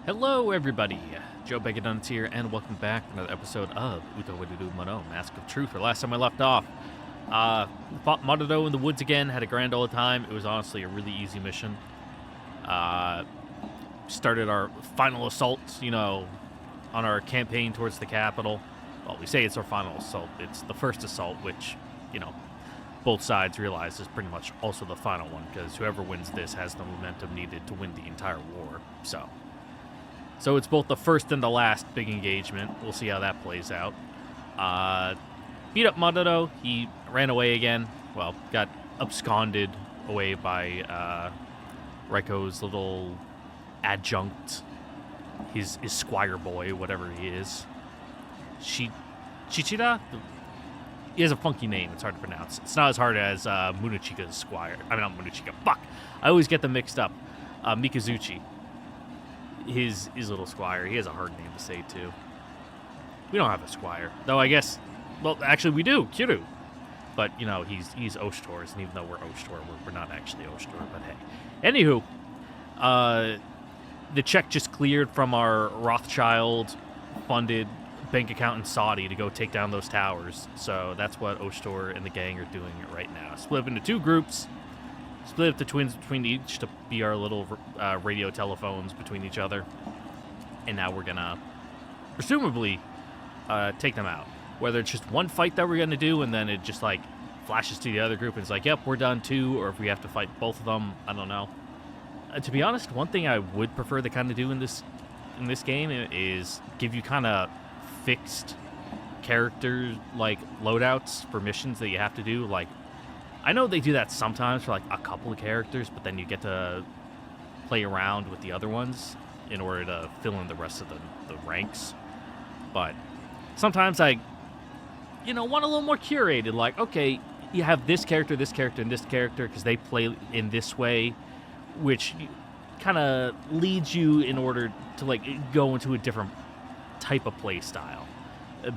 Hello, everybody. Joe Begaduns here, and welcome back to another episode of Utawarerumono, Mask of Truth. Or last time I left off, fought Madodo in the woods again, had a grand old time. It was honestly a really easy mission. Started our final assault, on our campaign towards the capital. Well, we say it's our final assault. It's the first assault, which, both sides realize is pretty much also the final one, because whoever wins this has the momentum needed to win the entire war, So it's both the first and the last big engagement. We'll see how that plays out. Beat up Madodo. He ran away again. Well, got absconded away by Reiko's little adjunct, his squire boy, whatever he is. Chichira? He has a funky name. It's hard to pronounce. It's not as hard as Munachika's squire. I mean, not Munachika. Fuck! I always get them mixed up. Mikazuchi. His little squire. He has a hard name to say, too. We don't have a squire. Though, I guess... Well, actually, we do. Kiryu. But, he's Oshtor's, and even though we're Oshtor, we're not actually Oshtor, but hey. Anywho, the check just cleared from our Rothschild-funded bank account in Saudi to go take down those towers. So that's what Oshtor and the gang are doing right now. Split up into two groups. Split up the twins between each to be our little radio telephones between each other. And now we're going to, presumably, take them out. Whether it's just one fight that we're going to do and then it just, flashes to the other group and it's like, yep, we're done too. Or if we have to fight both of them, I don't know. To be honest, one thing I would prefer to kind of do in this game is give you kind of fixed character, loadouts for missions that you have to do. I know they do that sometimes for, a couple of characters, but then you get to play around with the other ones in order to fill in the rest of the ranks. But sometimes I, want a little more curated. Okay, you have this character, and this character, because they play in this way, which kind of leads you in order to, go into a different type of play style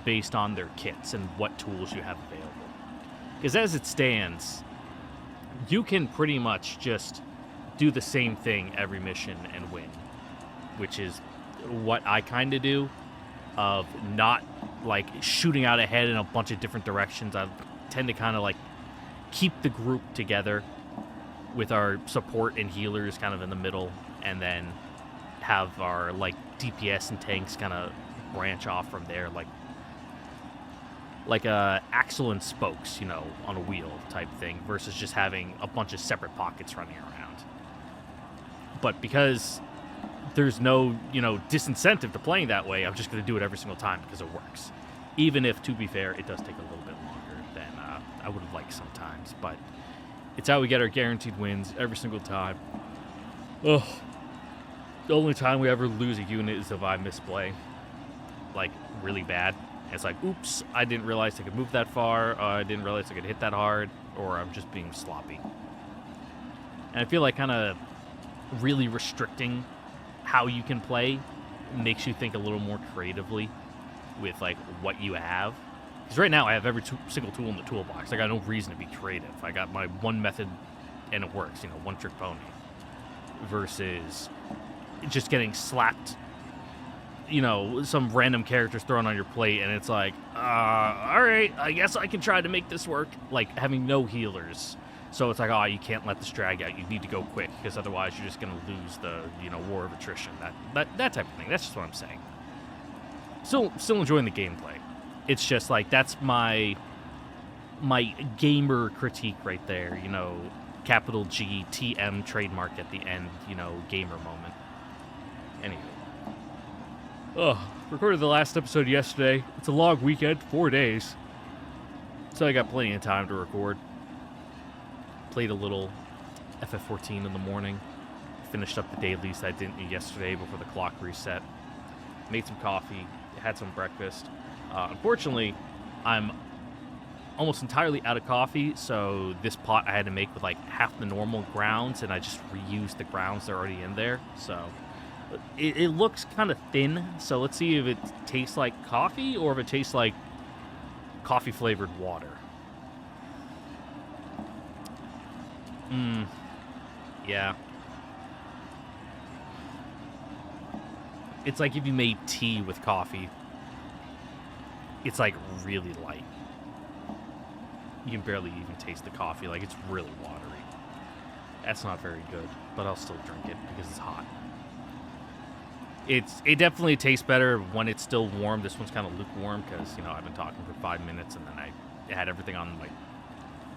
based on their kits and what tools you have available. Because as it stands, you can pretty much just do the same thing every mission and win, which is what I kind of do, of not, shooting out ahead in a bunch of different directions. I tend to kind of, keep the group together with our support and healers kind of in the middle, and then have our, DPS and tanks kind of branch off from there, like a axle and spokes, on a wheel type thing, versus just having a bunch of separate pockets running around. But because there's no, disincentive to playing that way, I'm just going to do it every single time because it works. Even if, to be fair, it does take a little bit longer than I would have liked sometimes. But it's how we get our guaranteed wins every single time. Ugh. The only time we ever lose a unit is if I misplay. Really bad. And it's oops, I didn't realize I could move that far, I didn't realize I could hit that hard, or I'm just being sloppy. And I feel like kind of really restricting how you can play makes you think a little more creatively with, what you have. Because right now I have every single tool in the toolbox. I got no reason to be creative. I got my one method, and it works, one-trick pony. Versus just getting slapped, some random characters thrown on your plate, and it's all right, I guess I can try to make this work. Having no healers. So it's you can't let this drag out. You need to go quick, because otherwise you're just going to lose the, war of attrition. That type of thing. That's just what I'm saying. Still enjoying the gameplay. It's just, that's my gamer critique right there, capital G, TM trademark at the end, gamer moment. Anyway. Recorded the last episode yesterday. It's a long weekend, 4 days. So I got plenty of time to record. Played a little FF14 in the morning. Finished up the dailies I didn't eat yesterday before the clock reset. Made some coffee. Had some breakfast. Unfortunately, I'm almost entirely out of coffee, so this pot I had to make with half the normal grounds, and I just reused the grounds that are already in there. So it looks kind of thin, so let's see if it tastes like coffee or if it tastes like coffee-flavored water. Yeah. It's like if you made tea with coffee. It's like really light. You can barely even taste the coffee. Like, it's really watery. That's not very good, but I'll still drink it because it's hot. It definitely tastes better when it's still warm. This one's kind of lukewarm because, you know, I've been talking for 5 minutes and then I had everything on, like,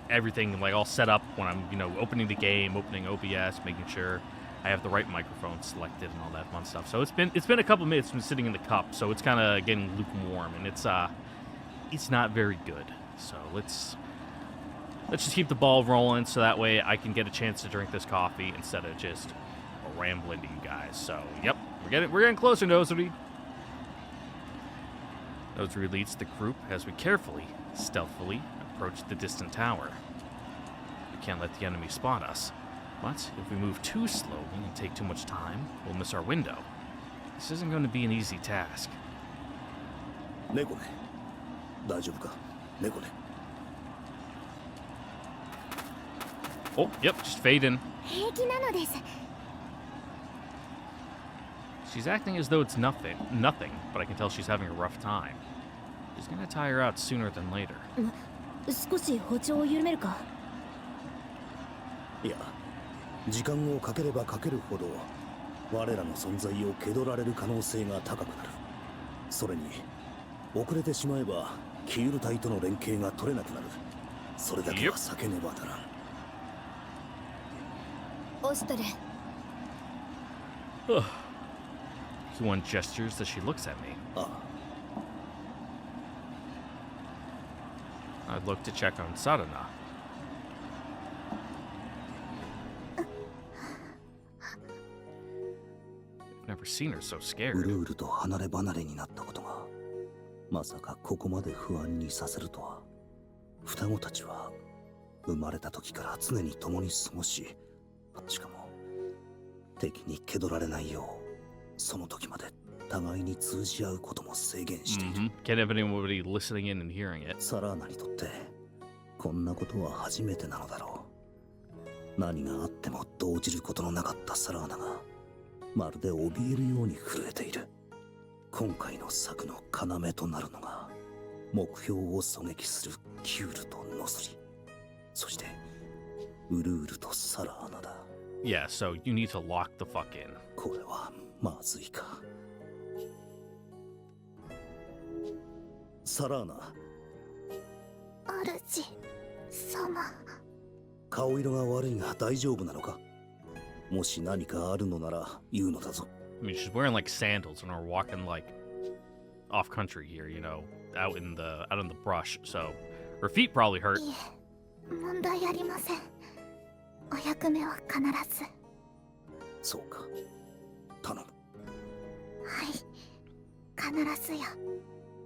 everything, like, all set up when I'm, you know, opening the game, opening OBS, making sure I have the right microphone selected and all that fun stuff. So it's been a couple minutes from sitting in the cup, so it's kind of getting lukewarm, and it's not very good. So let's just keep the ball rolling so that way I can get a chance to drink this coffee instead of just rambling to you guys. So, yep, we're getting closer, Nosuri. Nosuri leads the group as we carefully, stealthily approach the distant tower. We can't let the enemy spot us, but if we move too slowly and take too much time, we'll miss our window. This isn't going to be an easy task. Neko ne. Daijoubu ka? Neko ne. Oh, yep, just fade in. She's acting as though it's nothing, but I can tell she's having a rough time. She's gonna tire out sooner than later. 少し歩調を緩めるか。いや、時間をかければかけるほど我らの存在を気取られる可能性が高くなる。それに遅れてしまえばキール隊との連携が取れなくなる。それだけは避けねばならん。オストル。One gestures as she looks at me. I look to check on Sarana. I've never seen her so scared. ウルールと離れ離れになったことがまさかここまで不安にさせるとは。双子たちは生まれた時から常に共に過ごし、しかも敵に気取られないようその時まで互いに通じ合うことも制限している。Can't have anybody listening in and hearing it. サラーナにとってこんなことは初めてなのだろう。何があっても動じることのなかったサラーナがまるで怯えるように震えている。今回の策の要となるのが目標を狙撃するキュールとノスリ、そしてウルールとサラーナだ。Yeah, so you need to lock the fuck in. これはまずいか。サラーナ。主様。顔色が悪いが大丈夫なのか。もし何かあるのなら言うのだぞ。I mean, she's wearing like sandals and we're walking like off country here, you know, out in the brush. So her feet probably hurt. いえ、問題ありません。お役目は必ず。そうか。頼む。はい、必ずや。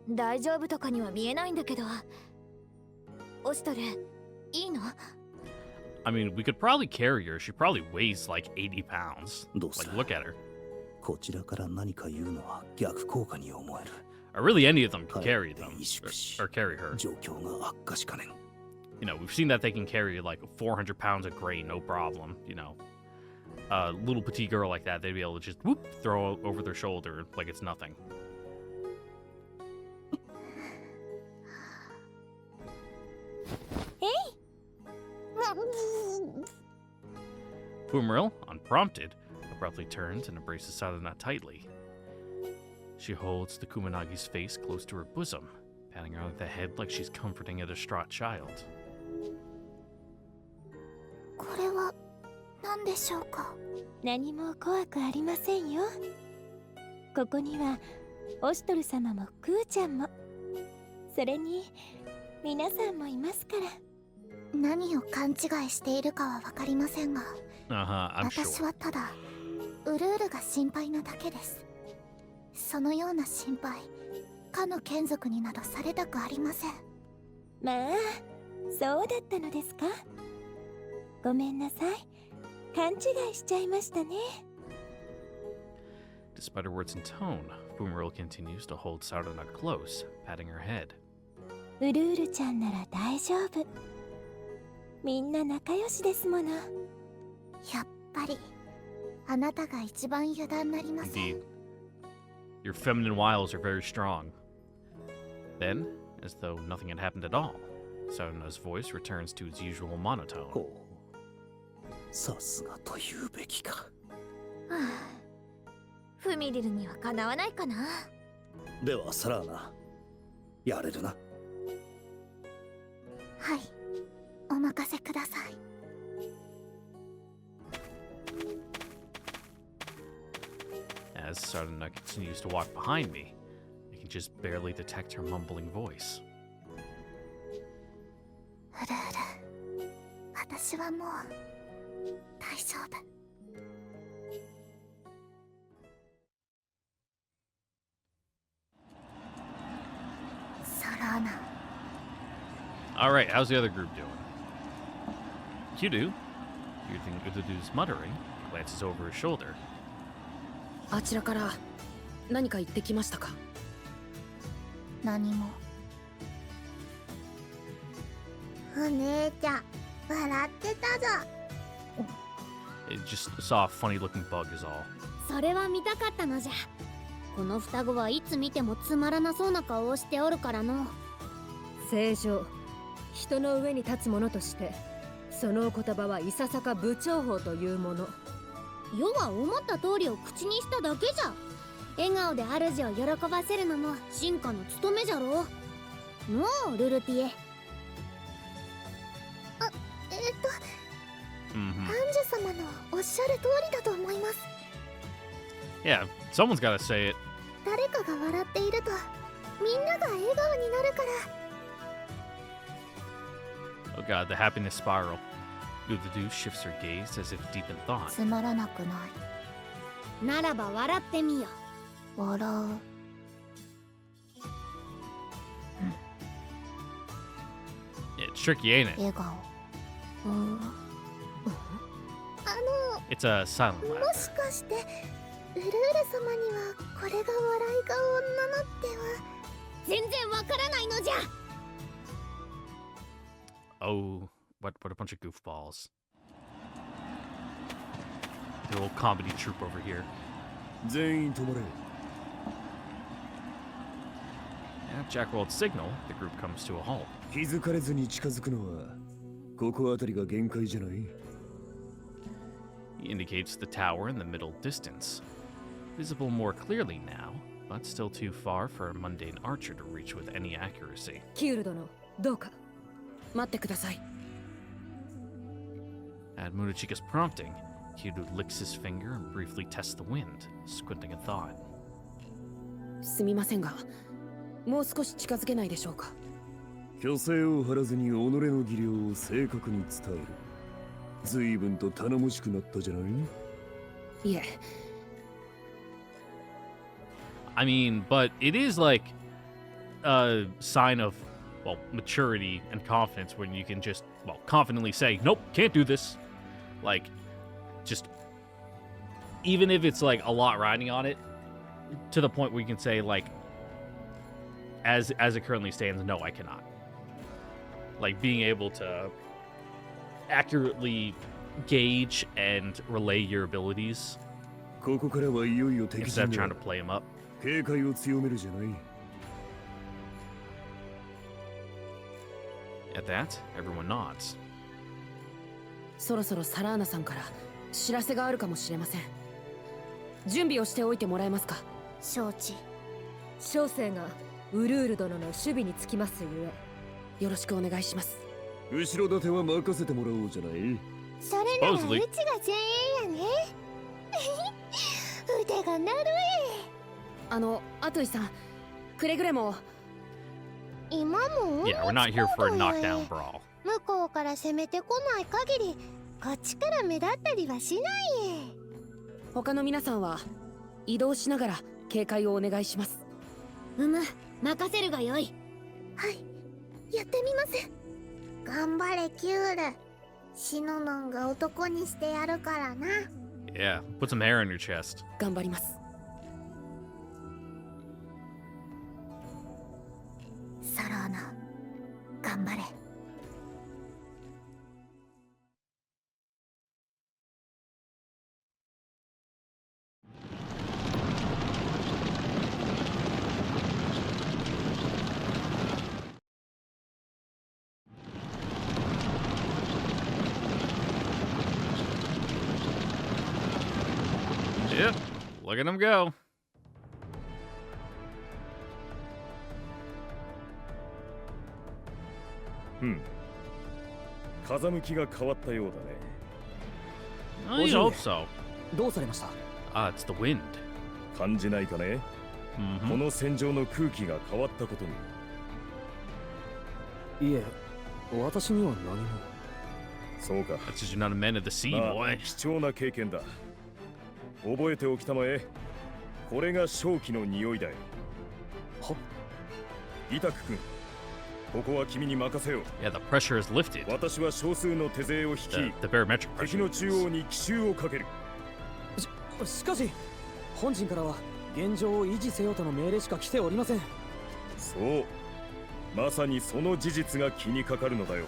大丈夫とかには見えないんだけど。オストル、いいの？ I mean, we could probably carry her. She probably weighs like 80 pounds. どうせ Like, look at her. こちらから何か言うのは逆効果に思える。Or really, any of them can carry them 萎縮し or carry her. 状況が悪化しかねん。You know, we've seen that they can carry like 400 pounds of grain, no problem. You know, a little petite girl like that, they'd be able to just whoop, throw over their shoulder like it's nothing. Boomeril, unprompted, abruptly turns and embraces Sadana tightly. She holds the Kumanagi's face close to her bosom, patting her on the head like she's comforting a distraught child. これは何でしょうか？何も怖くありませんよ。ここにはオシトル様もクーちゃんも、それに皆さんもいますから。何を勘違いしているかはわかりませんが、I'm sure. 私はただウルールが心配なだけです。そのような心配、かの眷属になどされたくありません。まあ、そうだったのですか。ごめんなさい。勘違いしちゃいましたね。Despite her words and tone, Boomeril continues to hold Sarana close, patting her head. ウルールちゃんなら大丈夫。みんな仲良しですもの。やっぱりあなたが一番油断なりません。Indeed. Your feminine wiles are very strong. Then, as though nothing had happened at all, Sarana's voice returns to its usual monotone. ほう。さすがと言うべきか。フミリルにはかなわないかな。ではサラーナ、やれるな。はい、お任せください。As Sarana continues to walk behind me, I can just barely detect her mumbling voice. うるうる、私はもう大丈夫。サラーナ。Alright, how's the other group doing? Kyudu, hearing Utadu's muttering, glances over his shoulder. あちらから何か言ってきましたか？何も。お姉ちゃん、笑ってたぞ。It just saw a funny looking bug is all. それは見たかったのじゃ。この双子はいつ見てもつまらなそうな顔をしておるからの。正常、人の上に立つ者としてそのお言葉はいささか不調法というもの。世は思った通りを口にしただけじゃ。笑顔で主を喜ばせるのも進化の務めじゃろう。のうルルティエ。アンジュ様のおっしゃる通りだと思います。Yeah, someone's gotta say it. 誰かが笑っているとみんなが笑顔になるから。 Oh god, the happiness spiral. Utadu shifts her gaze as if deep in thought. つまらなくない。ならば笑ってみよ。笑う。It's tricky, ain't it? 笑顔。It's a silent も laugh. しかしてウルール様にはこれが笑い顔なのっては。全然わからないのじゃ。Oh, what a bunch of goofballs. The old comedy troupe over here. 全員止まれ。 At Jack rolled signal, the group comes to a halt. 気づかれずに近づくのはここあたりが限界じゃない。 He indicates the tower in the middle distance. Visible more clearly now, but still too far for a mundane archer to reach with any accuracy. キュール殿、どうか。待ってください。 At Munachika's prompting, Kiryu licks his finger and briefly tests the wind, squinting in thought. すみませんが、もう少し近づけないでしょうか。虚勢を張らずに己の技量を正確に伝える。随分と頼もしくなったじゃない。いえ。I mean, but it is like a sign of, well, maturity and confidence when you can just, well, confidently say, nope, can't do this. Like, just, even if it's like a lot riding on it, to the point where you can say, like, as it currently stands, no, I cannot. Like, being able to accurately gauge and relay your abilities ここからはいよいよ敵 instead 陣 of trying だ to。play them up. 警戒を強めるじゃない。 At that, everyone nods. そろそろサラーナさんから知らせがあるかもしれません。準備をしておいてもらえますか。承知。小生がウルール殿の守備につきますゆえ。よろしくお願いします。後ろ盾は任せてもらおうじゃない。それならうちが Supposedly. 前衛やね。腕が鳴るアトイさん、くれぐれも。今も Yeah, we're not here for a knockdown brawl. 向こうから攻めてこない限りこっちから目立ったりはしない他の皆さんは移動しながら警戒をお願いします。任せるがよい。はいやってみます。頑張れキュール。死ぬのんが男にしてやるからな。 Yeah, put some hair on your chest. 頑張ります。サラーナ頑張れ。Look at him go. I hope so. どうされました？ It's the wind. 感じないかね、こ Mhm. の戦場の空気が変わったことに。いえ、私には何も。そうか。 That's just you're not a man of the sea, まあ boy. 貴重な経験だ。覚えておきたまえ。これが正気の匂いだよ。は？イタク君、ここは君に任せよう。 Yeah, the pressure is lifted. 私は少数の手勢を引き、 The barometric 敵 pressure. の中央に奇襲をかける。しかし、本陣からは現状を維持せよとの命令しか来ておりません。そう。まさにその事実が気にかかるのだよ。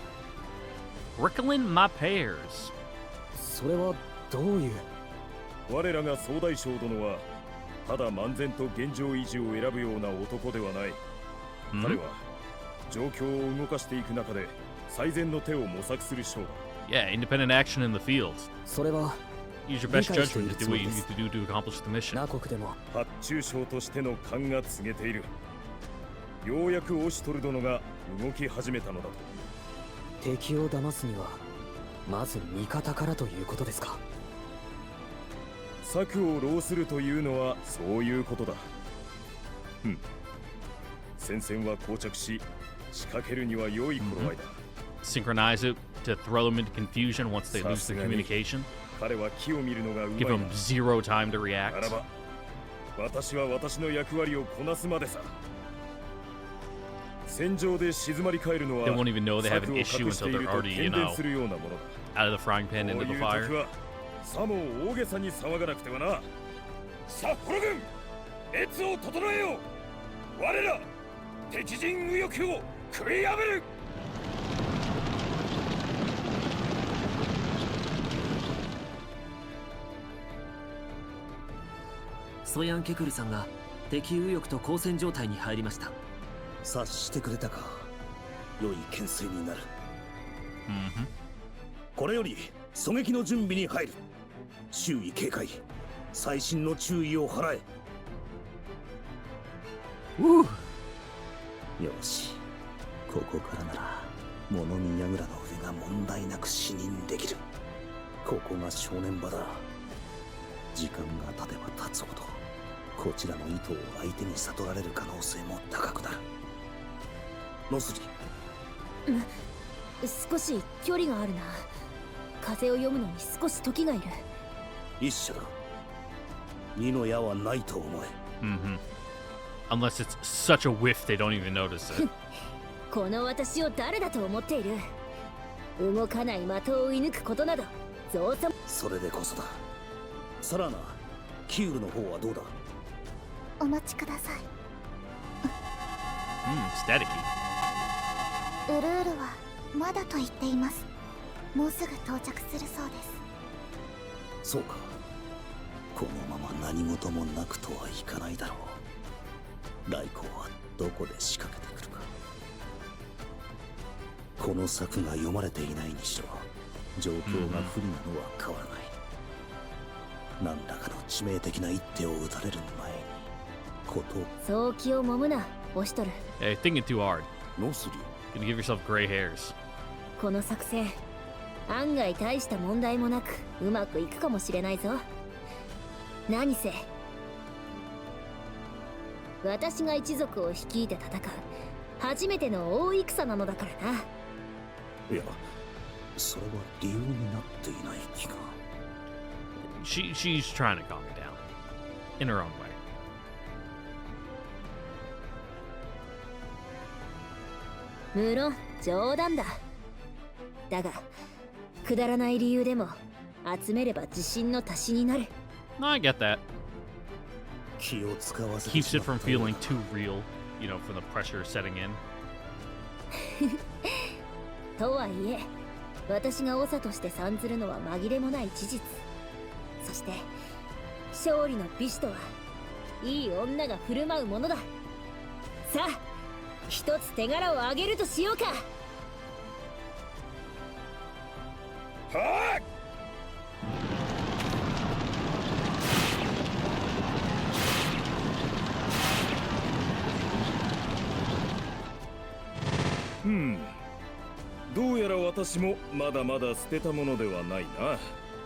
Rickling my pears. それはどういう？我らが総大将殿はただ漫然と現状維持を選ぶような男ではない。彼は状況を動かしていく中で最善の手を模索する将だ。 Yeah, independent action in the field. それは Use your best 理解してい judgment る to つ do も what り you で need す。 to do to accomplish the mission. ナ国でも発注将としての勘が告げている。ようやくオシュトル殿が動き始めたのだと。敵を騙すにはまず味方からということですか？策を浪するというのはそういうことだ。戦線は膠着し、仕掛けるには良い頃合いだ。Synchronize it to throw them into confusion once they lose their communication. 彼は木を見るのがうまい Give them な。 zero time to な react. らば、私は私の役割をこなすまでさ。戦場で静まり返るのは They won't even know they have an 策を issue 隠してい until る they're と already, you 喧伝 know, するようなものだ。 out of the frying pan こう into い the う時 fire. はさも大げさに騒がなくてはな。札幌軍、列を整えよう。我ら敵陣右翼を食い破る。ソヤン・ケクルさんが敵右翼と交戦状態に入りました。察してくれたか。良い牽制になる。 Mhm. これより狙撃の準備に入る。周囲警戒、細心の注意を払え。よし、ここからなら物見櫓の上が問題なく視認できる。ここが正念場だ。時間が経てば経つほどこちらの意図を相手に悟られる可能性も高くなる。ノスリ、少し距離があるな。風を読むのに少し時がいる。一社だ。二の矢はないと思え。Mhm. Unless it's such a whiff they don't even notice it. この私を誰だと思っている。動かない的を射抜くことなど造作。それでこそだ。サラーナ、キュールの方はどうだ？お待ちください。Staticky. ウルールはまだと言っています。もうすぐ到着するそうです。そうか。このまま何事もなくとはいかないだろう。来光はどこで仕掛けてくるか。この策が読まれていないにしろ、状況が不利なのは変わらない。何らかの致命的な一手を打たれる前にことを。そう気をもむな、オシトル。 Hey, thinking too hard. ノスリ、 Gonna give yourself gray hairs. この作戦、案外大した問題もなくうまくいくかもしれないぞ。何せ私が一族を率いて戦う初めての大戦なのだからな。いや、それは理由になっていない気が。She's trying to calm me down. In her own way. 無論冗談だ。だがくだらない理由でも集めれば自信の足しになる。 No, I get that. 気を使わせて Keeps し it ま from ったよう feeling だ。 too real, you know, from the pressure setting in. とはいえ私が長として参ずるのは紛れもない事実。そして勝利の美酒とはいい女が振る舞うものだ。さあ一つ手柄をあげるとしようか。はどうやら私もまだまだ捨てたものではないな。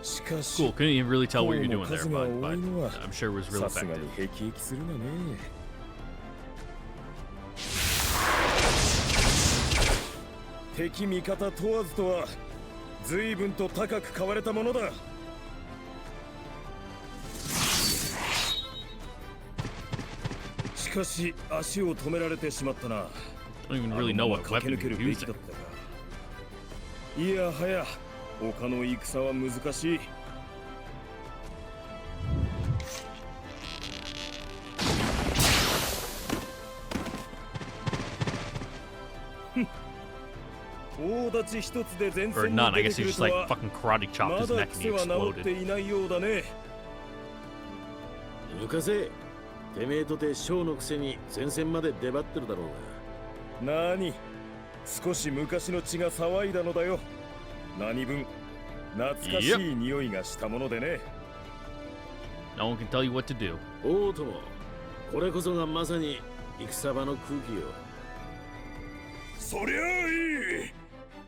しかし Cool. Couldn't even really tell what you're doing こうも there, 数が but 多いのは I'm sure it was really さすが effective. に辟易するがね。敵味方問わずとは随分と高く買われたものだ。しかし足を止められてしまったな。 I don't even really know what 駆 weapon け抜け you're るべき using. だったが。いやはや他の戦は難しい。大立ち一つで前 Or 線 none. に I 出 guess て he くる just と like は fucking karate chopped ま his だ neck and 癖 he は治っ exploded. ていないようだね。抜かせ。てめえとて将のくせに前線まで出張ってるだろうが。なに、少し昔の血が騒いだのだよ。何分懐かしい匂いがしたものでね。No one can tell you what to do. おうとも、これこそがまさに戦場の空気よ。そりゃあいい。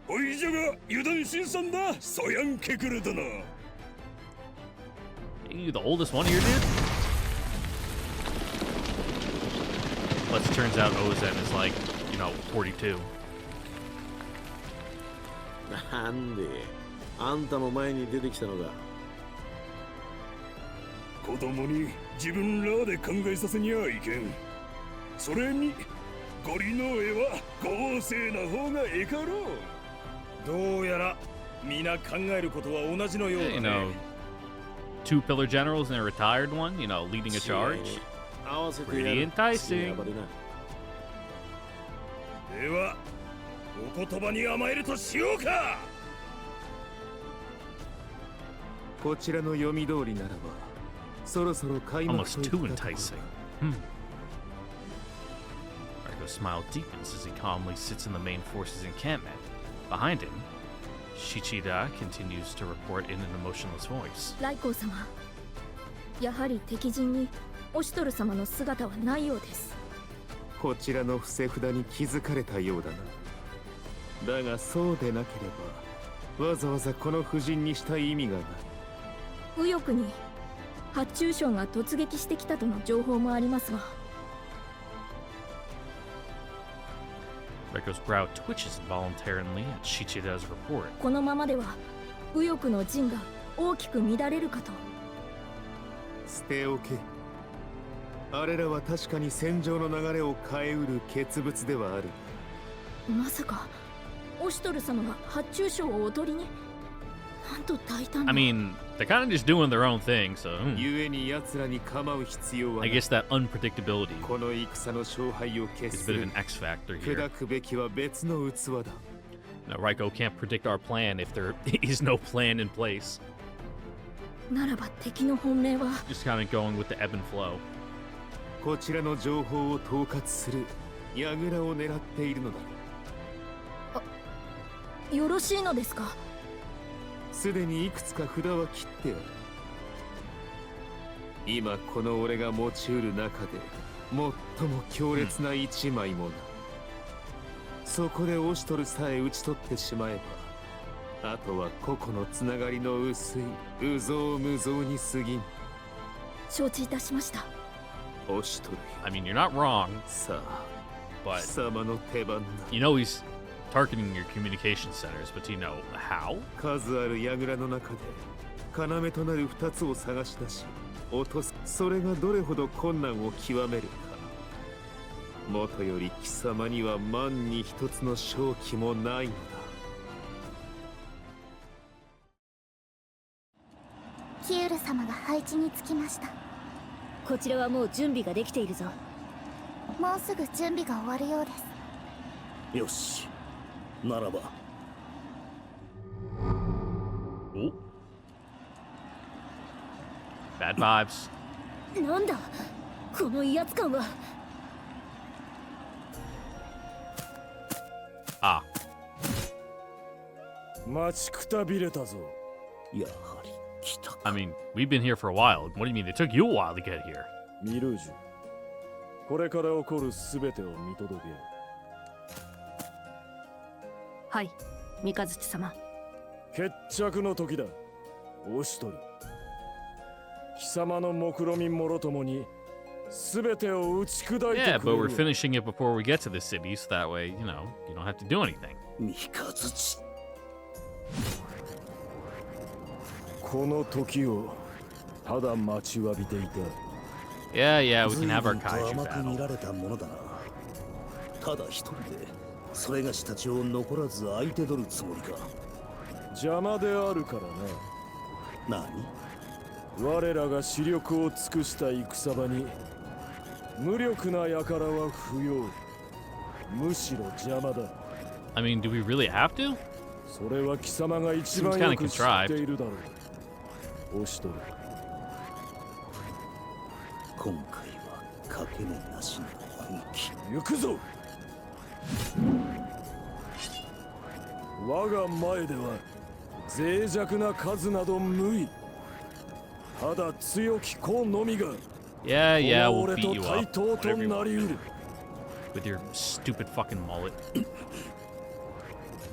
おいじゃが油断新さんだ、ソヤンケクル殿。You the oldest one here, dude? But it turns out Ozen is like, 42. なんで、あんたも前に出てきたのか。子供に自分らで考えさせにはいけん。それにゴリの絵は豪勢な方がええかろう。どうやら皆考えることは同じのようだね。You know, two pillar generals and a retired one, leading a charge. 合わせて Pretty やる。 enticing. ではお言葉に甘えるとしようか。こちらの読み通りならばそろそろ開幕 Almost と too いったところ enticing. Marco's smile deepens as he calmly sits in the main force's encampment. Behind him, Shichida continues to report in an emotionless voice. ライコウ様、やはり敵陣にオシュトル様の姿はないようです。こちらの伏せ札に気づかれたようだな。だがそうでなければわざわざこの布陣にした意味がない。右翼に発注将が突撃してきたとの情報もありますが。Reiko's brow twitches involuntarily at Shichida's report. このままでは右翼の陣が大きく乱れるかと。捨ておけ。あれらは確かに戦場の流れを変えうる傑物ではある。まさかオシュトル様が発注将をおとりに。なんと大胆な。I mean, they're kind of just doing their own thing, so. 故に奴らに構う必要は I ない。 guess that unpredictability この戦の勝敗を決 is す a bit る of an X factor here. 砕くべきは別の器だ。 Now, Raiko can't predict our plan if there is no plan in place. ならば敵の本命は。 Just kind of going with the ebb and flow. こちらの情報を統括する櫓を狙っているのだ。よろしいのですか。すでにいくつか札は切ってある。今この俺が持ちうる中で最も強烈な一枚もな。そこでオシュトルさえ討ち取ってしまえば、あとは個々のつながりの薄い有象無象に過ぎん。承知いたしました。オシュトル。 I mean, you're not wrong, さあ、 but 貴様の手番だ。 you know he's targeting your communication centers, but do you know how? 数ある櫓の中で要となる二つを探し出し落とす。それがどれほど困難を極めるか。もとより貴様には万に一つの勝機もないのだ。キュール様が配置につきました。こちらはもう準備ができているぞ。もうすぐ準備が終わるようです。よし、ならば。Oh. Bad vibes. なんだこの威圧感は。Ah. 待ちくたびれたぞ。やはり来たか。 I mean, we've been here for a while. What do you mean? It took you a while to get here. ミルージュ、これから起こるすべてを見届けよ。はい、三日月様。決着の時だ、オシュトル。貴様の目論みもろともに全てを打ち砕いてくれる。 Yeah, but we're finishing it before we get to the city, so that way, you know, you don't have to do anything. 三日月。この時をただ待ちわびていた。Yeah, yeah, we can have our 随分と kaiju 甘く見 battle. られたものだな。ただ一人でそれがしたちを残らず相手取るつもりか。邪魔であるからな。何？我らが視力を尽くした戦場に無力な輩は不要。むしろ邪魔だ。I mean, do we really have to? それは貴様が一番よく知っているだろう。オシュトル。今回はかけねなしの本気。行くぞ。我が前では脆弱な数など無意。ただ強き子のみが Yeah, yeah, この we'll 俺 beat と you 対 up. 等 Whatever と you な want りう to る。 with your stupid fucking mullet.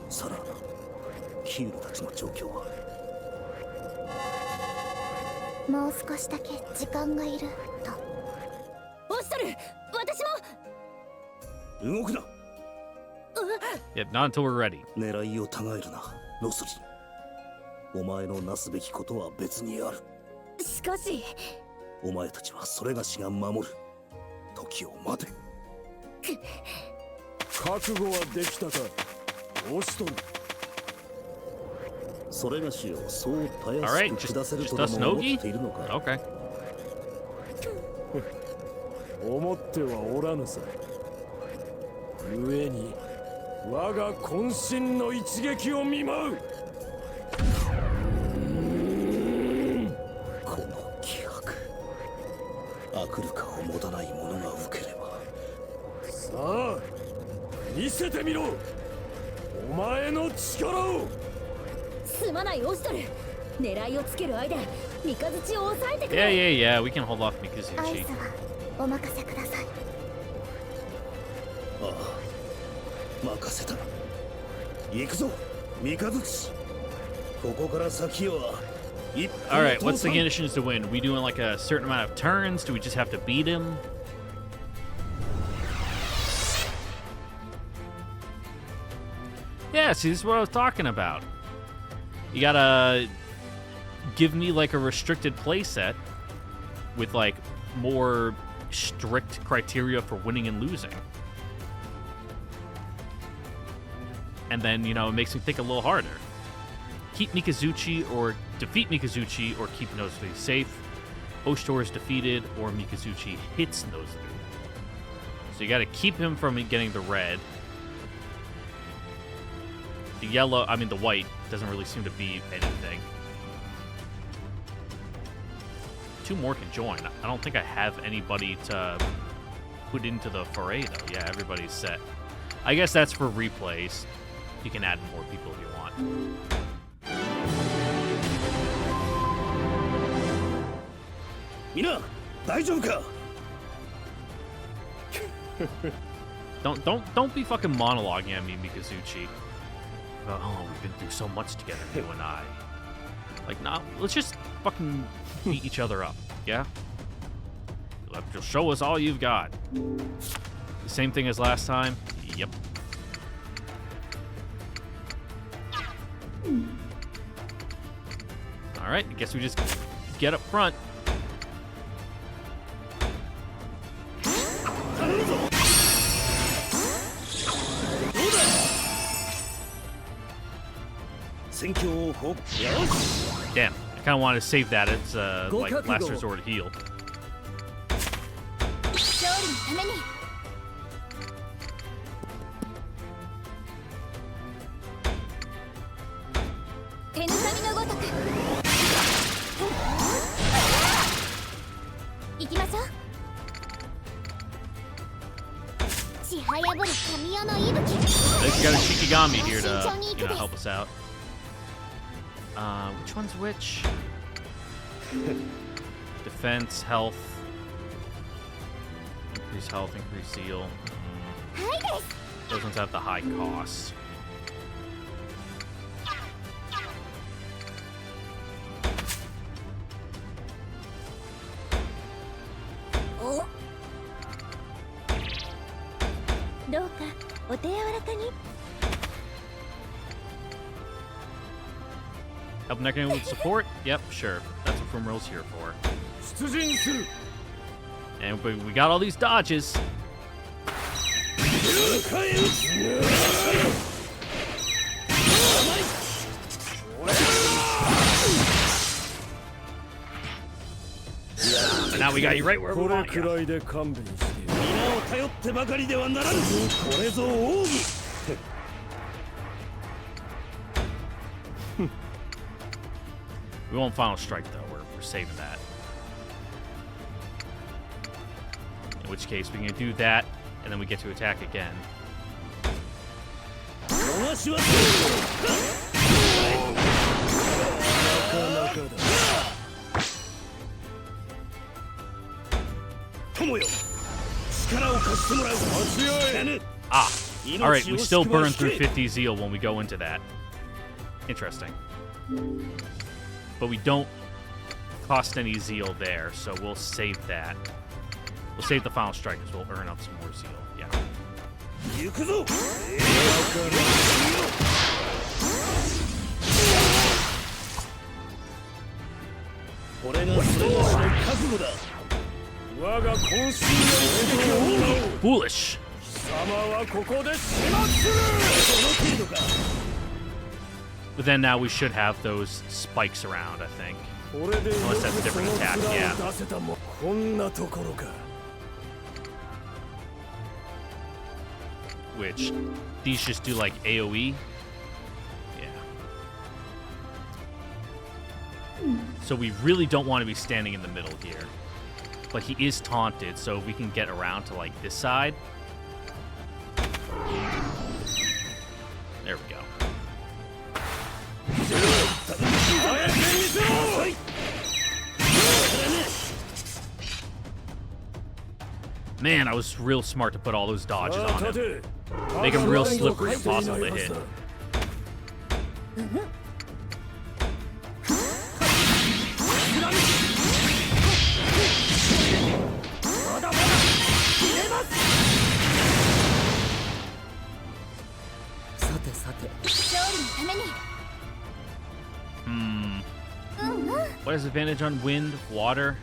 サラ、キールたちの状況は？もう少しだけ時間がいると。オシトル、私も。動くな。Yeah, not until we're ready. 狙いをたがえるな、ノスリ。お前のなすべきことは別にある。しかし、お前たちはそれがしが守る。時を待て。覚悟はできたか、オシュトル。それがしをそうたや Alright, すく下せる just とで us も思 Nogi? っているのか。 Okay. 思ってはおらぬさ。故に我が渾身の一撃を見舞う。この気迫、握力を持たない者が受ければ。さあ見せてみろ、お前の力を。すまないオシトル。狙いをつける間、三日月を抑えてく Yeah, れ。 yeah, yeah, we can hold off ア Mikazuchi. イスはお任せください。ああ、任せた。行くぞ、三日月。ここから先は一歩 Alright, も what's the 通さん。 conditions to win? We doing like a certain amount of turns? Do we just have to beat him? Yeah, see, this is what I was talking about. You gotta give me like a restricted playset with like more strict criteria for winning and losing. And then, you know, it makes me think a little harder. Keep Mikazuchi or defeat Mikazuchi or keep Nozomi safe. Oshtor is defeated or Mikazuchi hits Nozomi. So you gotta keep him from getting the red. The yellow, I mean the white, doesn't really seem to be anything. Two more can join. I don't think I have anybody to put into the foray though. Yeah, everybody's set. I guess that's for replays. You can add more people if you want. Mina, 大丈夫か? Don't be fucking monologuing at me, Mikazuchi. Oh, we've been through so much together, you and I. Like, nah, let's just fucking beat each other up, yeah? Just show us all you've got. The same thing as last time? Yep. Alright, I guess we just get up front. Damn, I kind of wanted to save that as like last resort heal. They've got a Shikigami here to, you know, help us out. Which one's which? Defense, health. Increase health, increase heal. Those ones have the high cost. どうかお手柔らかに。 Help Nekane with support? Yep, sure. That's what Fumarole's here for. And we got all these dodges. And now we got you right where we want you. We won't final strike though. We're saving that. In which case we can do that, and then we get to attack again. Ah, all right. We still burn through 50 zeal when we go into that. Interesting. But we don't cost any zeal there, so we'll save that. We'll save the final strike because we'll earn up some more zeal. Yeah. Foolish. But then now we should have those spikes around, I think. Unless that's a different attack, yeah. Which, these just do like AoE? Yeah. So we really don't want to be standing in the middle here. But he is taunted, so if we can get around to like this side. There we go. Man, I was real smart to put all those dodges on him. Make him real slippery and possible to hit. What is advantage on wind, water?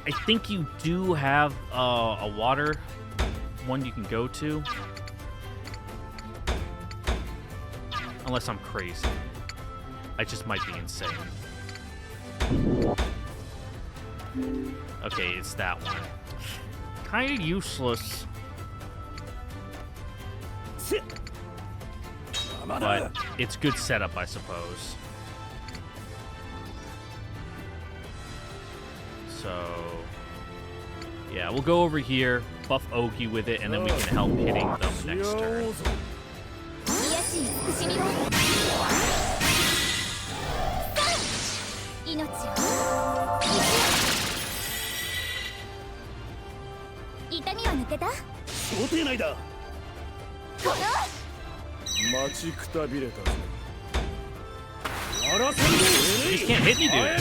I think you do have a water one you can go to. Unless I'm crazy. I just might be insane. Okay, it's that one. Kinda useless. But it's good setup, I suppose. So, yeah, we'll go over here, buff Ogi with it, and then we can help hitting them next turn. You just can't hit me, dude.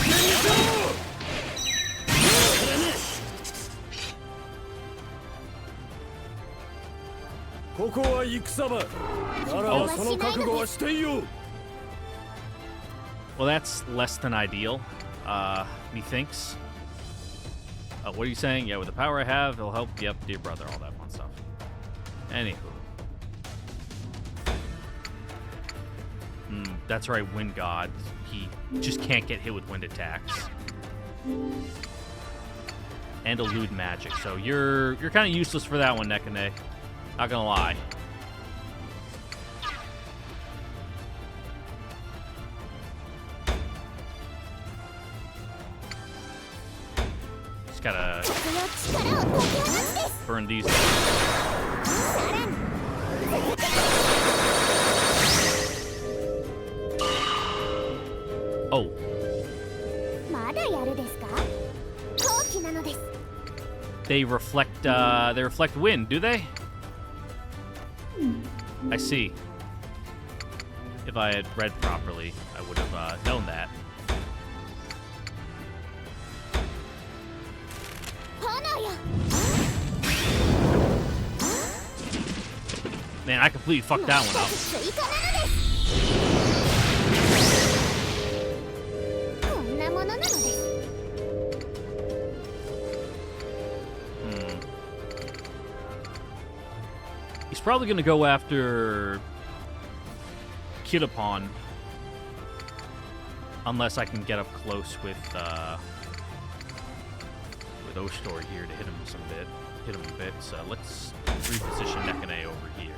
Well, that's less than ideal, methinks. What are you saying? Yeah, with the power I have, it'll help. Yep, dear brother, all that fun stuff. Anywho. That's right, Wind God. He just can't get hit with wind attacks. And elude magic, so you're kind of useless for that one, Nekane. Not gonna lie. Just gotta burn these. Oh. They reflect wind, do they? I see. If I had read properly, I would have known that. Man, I completely fucked that one up. こんなものなのです。 He's probably gonna go after Kitapon, unless I can get up close with Ostor here to hit him a bit. So let's reposition Nekane over here.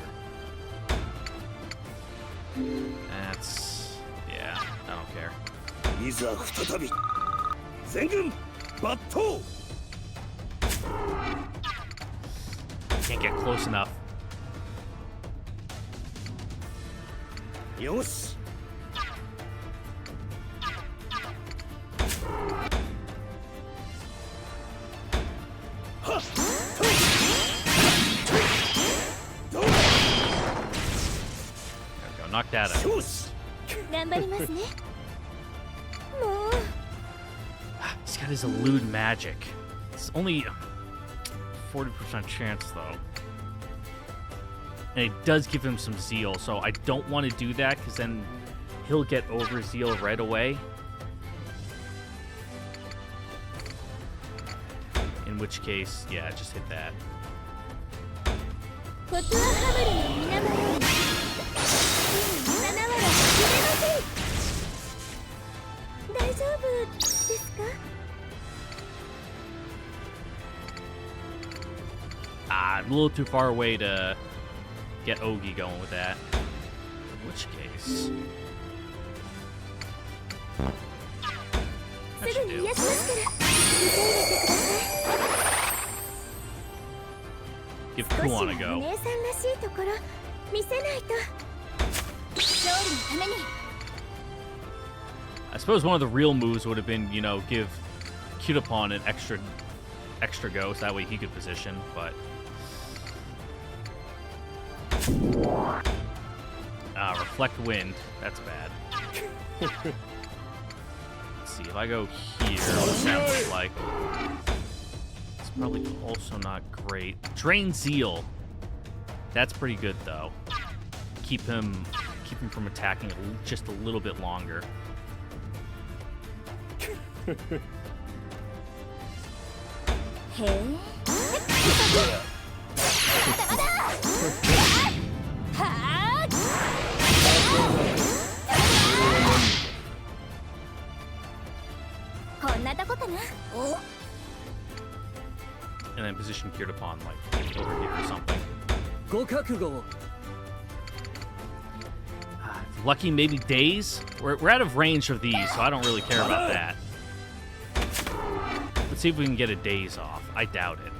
That's, yeah, I don't care. いざ再び全軍抜刀 Can't get close enough. よし Knock that out. 頑張りますね。もう He's got his elude magic. It's only 40% chance though. And it does give him some zeal, so I don't want to do that because then he'll get over zeal right away. In which case, yeah, just hit that. コツはハブルの水面より7割は切れません。大丈夫ですか？ I'm a little too far away to get Ogi going with that. In which case, that す should ぐに do. 癒しますから受け入れてください。 Give 少し Kuon は a お go. 姉さんらしいところ見せないと。勝利のために。 I suppose one of the real moves would have been, you know, give Cutapon an extra go, so that way he could position, but... Reflect Wind. That's bad. Let's see, if I go here, what does that look like? It's probably also not great. Drain Zeal. That's pretty good, though. Keep him from attacking just a little bit longer. Hey. And then position Kirtapon like over here or something. ご覚悟を Lucky maybe days? We're out of range of these, so I don't really care about that. Let's see if we can get a daze off. I doubt it.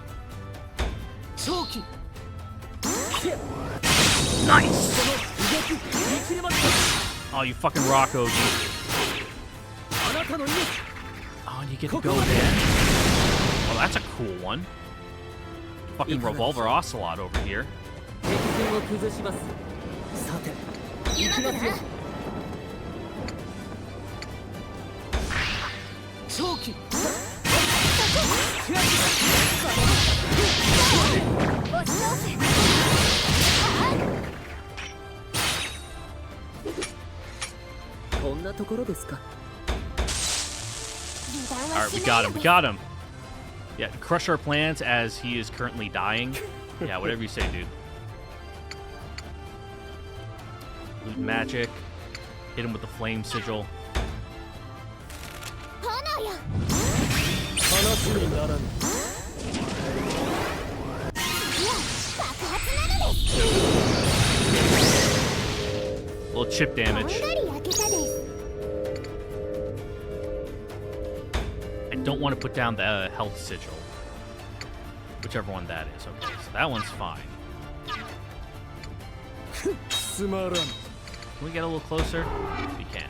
Nice! Oh, you fucking rock Ogi. Oh, and you get to go there. Oh, that's a cool one. Fucking Revolver Ocelot over here. 敵陣を崩します。さて行きますよ。長期 こんなところですか。 Alright, we got him. We got him. Yeah, crush our plans as he is currently dying. Yeah, whatever you say, dude. Loot magic. Hit him with the flame sigil. 話にならぬ。 Little chip damage. I don't want to put down the health sigil. Whichever one that is. Okay, so that one's fine. Can we get a little closer? We can.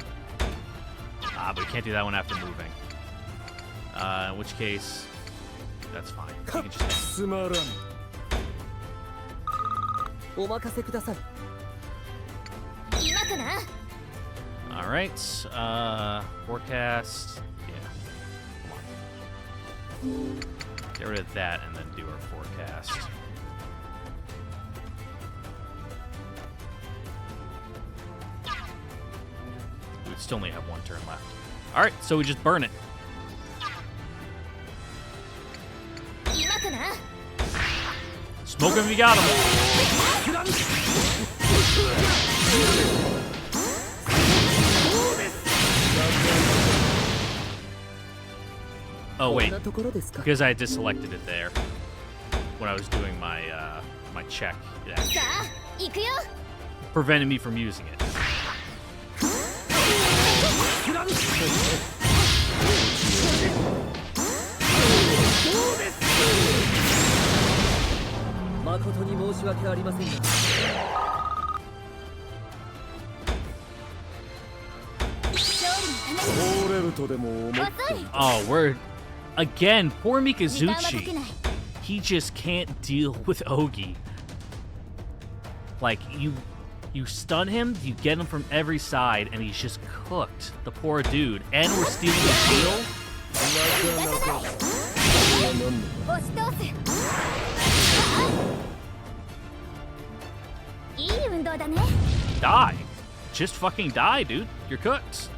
But we can't do that one after moving. In which case, that's fine. We can just... お任せください。 Alright, forecast. Yeah. Come on. Get rid of that and then do our forecast. we still only have one turn left. All right, so we just burn it. Smoke him if you got him. Oh wait, because I just selected it there when I was doing my my check. Yeah. Prevented me from using it. 誠に申し訳ありませんが。Oh, we're again. Poor Mikazuchi. He just can't deal with Ogi. Like you stun him, you get him from every side, and he's just cooked. The poor dude. And we're stealing his shield. Die. Just fucking die, dude. You're cooked.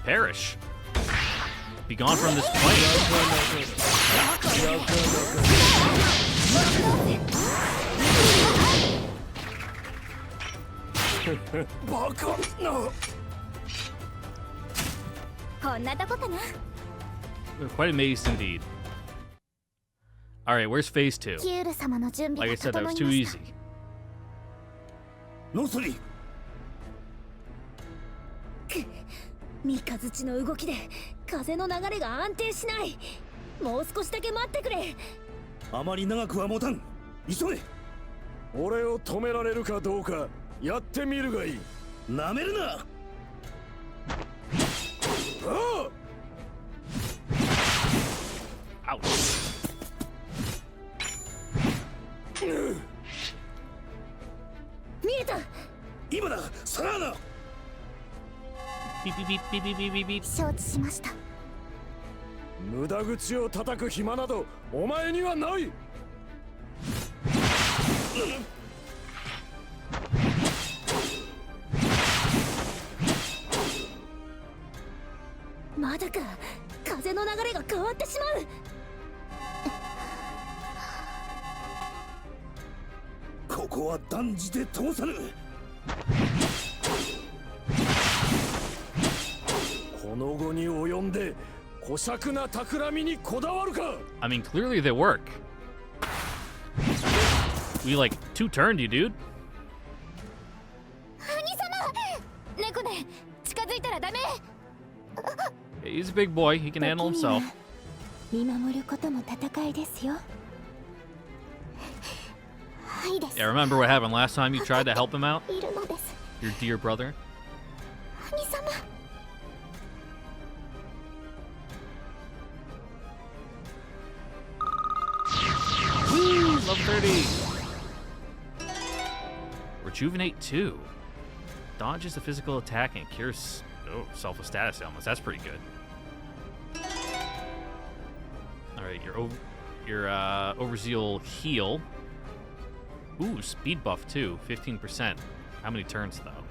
Perish. Be gone from this plane. Quite amazed indeed. Alright, where's phase 2? Like I said, that was too easy. No, sorry. 三日月の動きで風の流れが安定しない。もう少しだけ待ってくれ。あまり長くは持たん。急げ。俺を止められるかどうかやってみるがいい。なめるな。ああ。Ouch. 見えた。今だ、サラーナ。ビビビビビビビビ。承知しました。無駄口を叩く暇などお前にはない。まだか。風の流れが変わってしまう。ここは断じて通さぬ。この後に及んで小尺な企みにこだわるか。 I mean, clearly they work. We like two-turned you, dude. 兄様、猫ね、近づいたらダメ。 He's a big boy. He can handle himself. 見守ることも戦いですよ。はいです。 Yeah, remember what happened last time you tried to help him out? いるのです。 Your dear brother? 兄様。 Woo! Level 30! Rejuvenate 2. Dodges a physical attack and cures self status ailments. That's pretty good. Alright, your Overzeal heal. Ooh, speed buff too. 15%. How many turns though?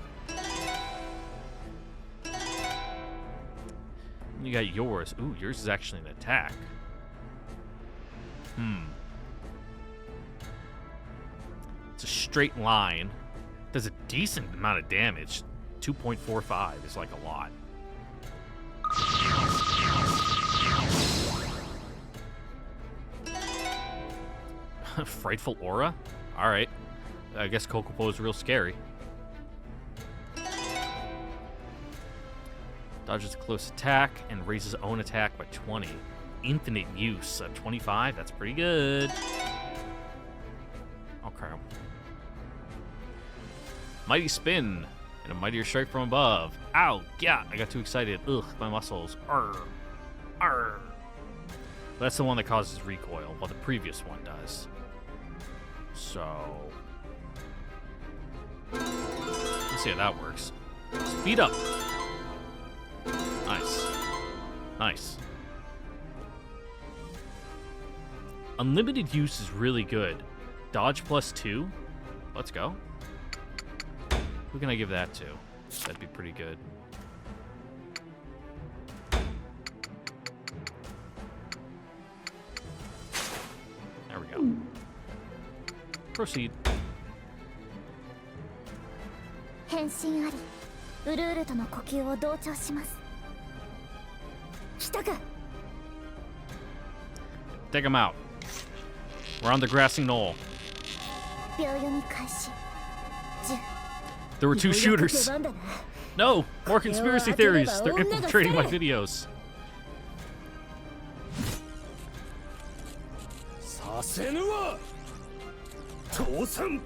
You got yours. Ooh, yours is actually an attack. It's a straight line. Does a decent amount of damage. 2.45 is like a lot. Frightful aura? Alright. I guess Kokopo is real scary. Dodges a close attack and raises own attack by 20. Infinite use at 25. That's pretty good. Okay. Mighty spin and a mightier strike from above. Ow! Yeah, I got too excited. Ugh, my muscles. Arr. Arr. That's the one that causes recoil, while the previous one does. So let's see how that works. Speed up. Nice. Nice. Unlimited use is really good. Dodge +2. Let's go. Who can I give that to? That'd be pretty good. There we go. Proceed. 変身あり。ウルールとの呼吸を同調します。来たか。 Take him out. We're on the grassy knoll. 秒読み開始。10。 There were 2 shooters. No! More conspiracy theories! They're infiltrating my videos. させぬわ。父さん。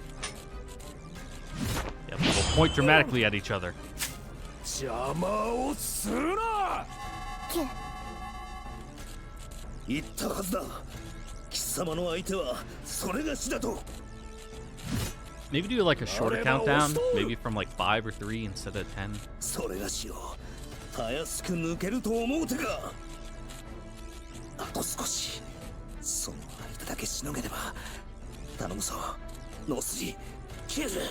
Yeah, they'll point dramatically at each other. 邪魔をするな。9。言ったはずだ。貴様の相手はそれがしだと。 Maybe do like a shorter countdown, maybe from like 5 or 3 instead of 10. それがしをたやすく抜けると思うてか。あと少し。その間だけしのげれば。頼むぞ。ノースジ、キル。8。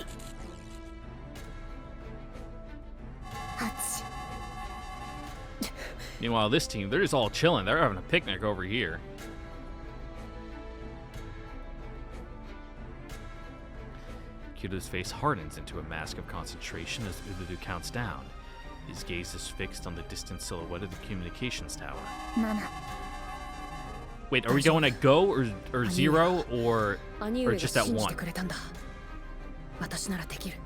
Meanwhile, this team, they're just all chilling. They're having a picnic over here. Kyoto's face hardens into a mask of concentration as Uluru counts down. His gaze is fixed on the distant silhouette of the communications tower. 7。 Wait, are we going at go or 0 or just at 1? 私ならできる。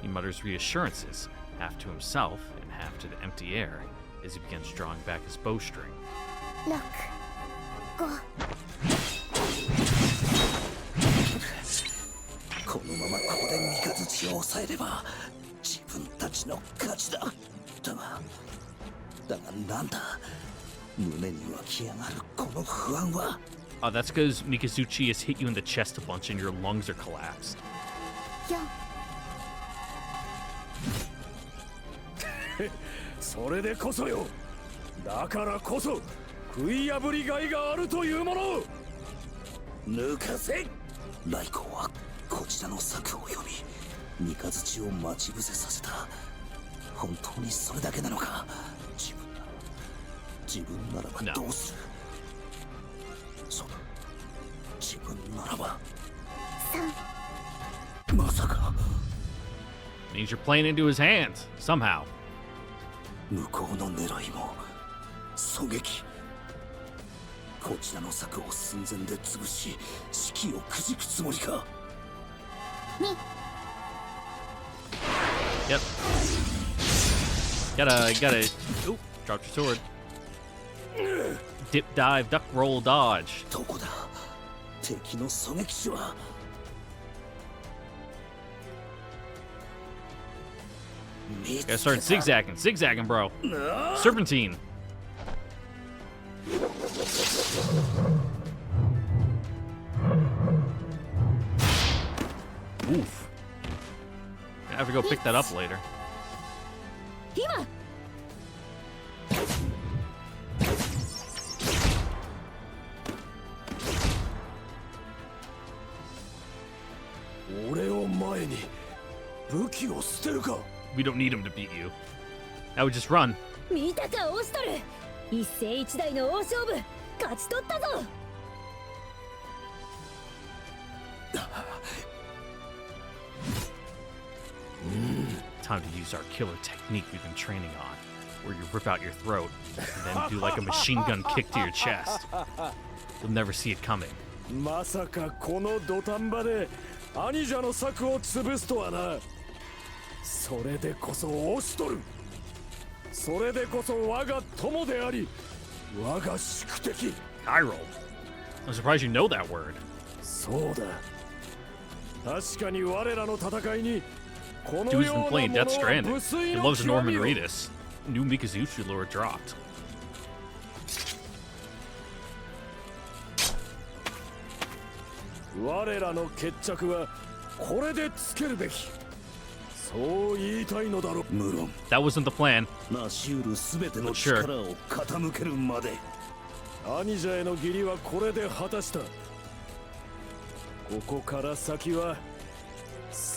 He mutters reassurances, half to himself and half to the empty air, as he begins drawing back his bowstring. 6。5。 このままここで三日月を抑えれば自分たちの勝ちだ。だがなんだ、胸に湧き上がるこの不安は。 Oh, that's because Mikazuchi has hit you in the chest a bunch and your lungs are collapsed. 4。それでこそよ。だからこそ食い破りがいがあるというもの。抜かせ。来光はこちらの策を読み三日月を待ち伏せさせた。本当にそれだけなのか。自分ならばどうする。そうだ、自分ならば。3。まさか。 Means you're playing into his hands somehow. 向こうの狙いも狙撃。こちらの策を寸前で潰し士気をくじくつもりか。 2。 Yep. Gotta. Oop, dropped your sword. Dip, dive, duck, roll, dodge. どこだ敵の狙撃手は。 Gotta start zigzagging, bro. Serpentine. Oof. I have to go pick that up later. 今。俺を前に武器を捨てるか。 We don't need him to beat you. I would just run. 見たかオシトル。一世一代の大勝負勝ち取ったぞ。 Time to use our killer technique we've been training on, where you rip out your throat and then do like a machine gun kick to your chest. You'll never see it coming. まさかこの土壇場で兄者の策を潰すとはな。それでこそ押しとる。それでこそ我が友であり我が宿敵。 Gyro. I'm surprised you know that word. そうだ。確かに我らの戦いにこの Dude's よ been うな playing も Death のは Stranding. 無粋 He の loves 極 Norman みよ。 Reedus. New Mikazuchi lore dropped. 我らの決着はこれでつけるべき。そう言いたいのだろう。無論 That wasn't the plan. 成し得る全ての Sure. 力を傾けるまで。兄者への義理はこれで果たした。ここから先は好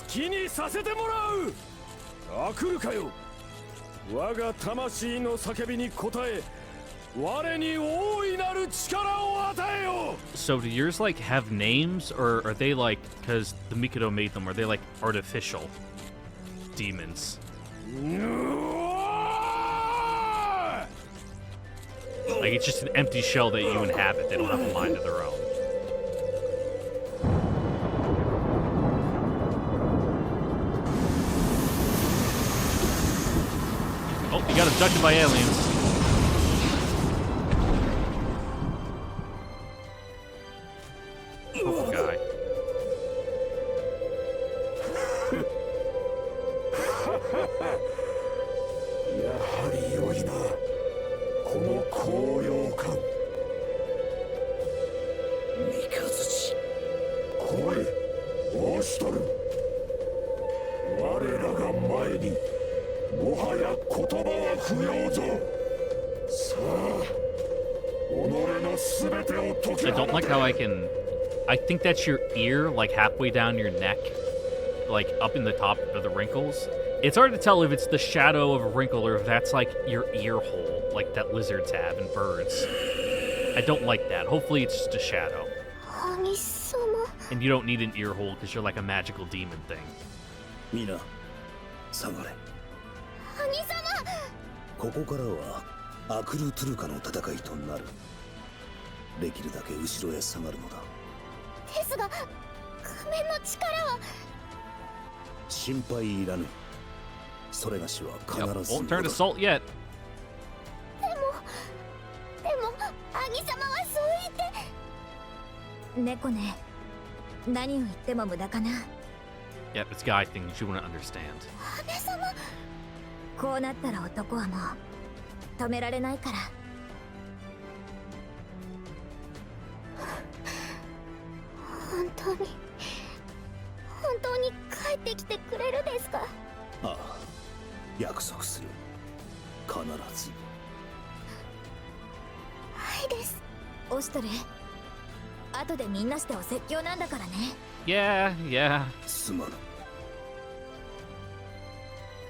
きにさせてもらう。あくるかよ。我が魂の叫びに応え、我に大いなる力を与えよ。 So do yours like have names, or are they like, because the Mikado made them, are they like artificial demons? Like it's just an empty shell that you inhabit. They don't have a mind of their own. Oh, you got abducted by aliens. Purple guy. やはり良いな、この高揚感。三日月。来い、オーシュトル。我らが前にもはや言葉は不要ぞ。さあ、己の全てを解き I don't like how I think that's your ear, like halfway down your neck, like up in the top of the wrinkles. It's hard to tell if it's the shadow of a wrinkle or if that's like your ear hole, like that lizards have and birds. I don't like that. Hopefully it's just a shadow. 兄様。 And you don't need an ear hole because you're like a magical demon thing. みな、下がれ。兄様。ここからはアクルトゥルカの戦いとなる。できるだけ後ろへ下がるのだ。ですが、仮面の力は。心配いらぬ。それがしは必 Yep, ず。 won't turn to salt yet. でも、兄様はそう言って。猫ね、何を言っても無駄かな。Yep, it's guy things you wouldn't understand. 姉様。こうなったら男はもう止められないから。本当に帰ってきてくれるですか？ああ、約束する。必ず。はいです。オシュトル、後でみんなしてお説教なんだからね。Yeah, yeah. すまぬ。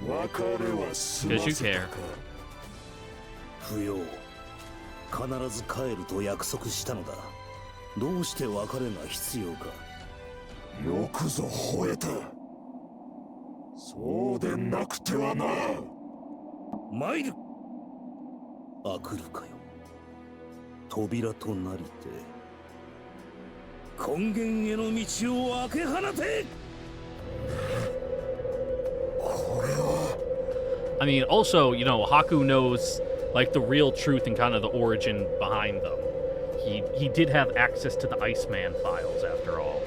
別れは済ま Because you せた care. か。不要。必ず帰ると約束したのだ。どうして別れが必要か。よくぞ吠えた。そうでなくてはな。参る。あくるかよ。扉となりて根源への道を開け放て。 I mean, also, you know, Haku knows like the real truth and kind of the origin behind them. He did have access to the Iceman files after all.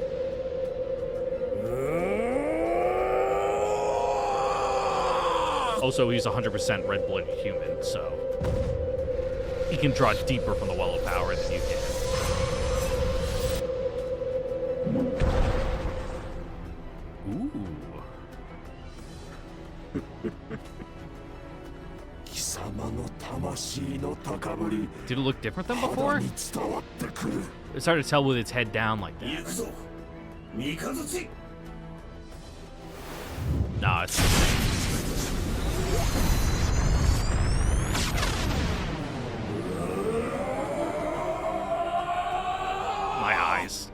Also, he's 100% red-blooded human, so he can draw deeper from the well of power than you can. Ooh. Did it look different than before? It's hard to tell with its head down like that. Nah, it's the same. My eyes.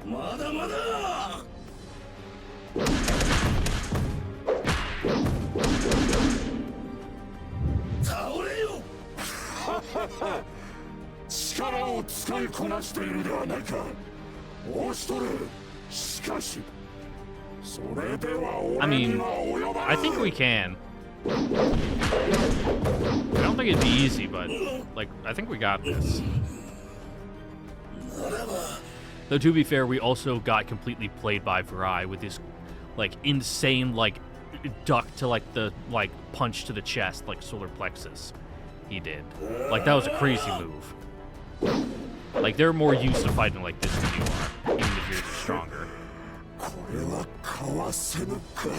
まだまだ。倒れよ。力を使いこなしているではないか。オーシュトレ。しかし、それでは I 俺に mean, は及ばない。 I think we can. I don't think it'd be easy, but like I think we got this. Though to be fair, we also got completely played by Virai with this like insane like duck to like the like punch to the chest like solar plexus. He did. Like that was a crazy move. Like, they're more used to fighting like this than you are, even if you're stronger. これはかわせぬか。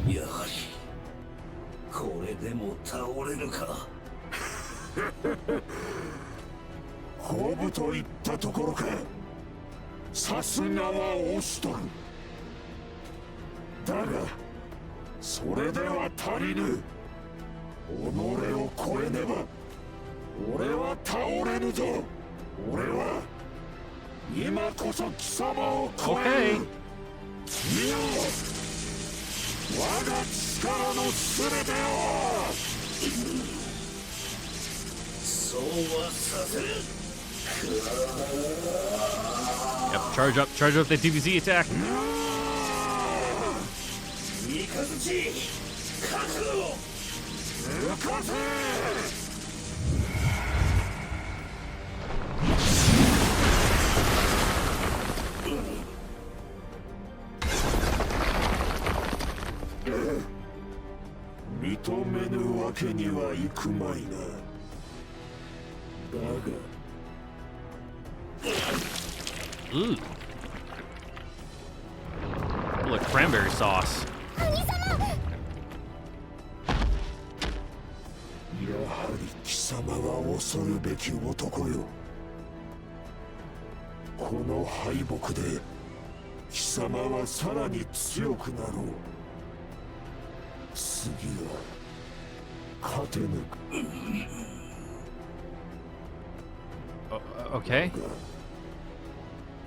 やはりこれでも倒れるか。ホブといったところか。さすがはオシトル。だがそれでは足りぬ。己を超えねば俺は倒れぬぞ。俺は今こそ貴様を超える。見よ、我が力の全てを。そうはさせる。 Yep, charge up that DBZ attack. 三日月覚悟。抜かせ。認めぬわけにはいくまいな。だが Ooh. Look, cranberry sauce. やはり貴様は恐るべき男よ。この敗北で貴様はさらに強くなろう。次は勝てぬ。Okay.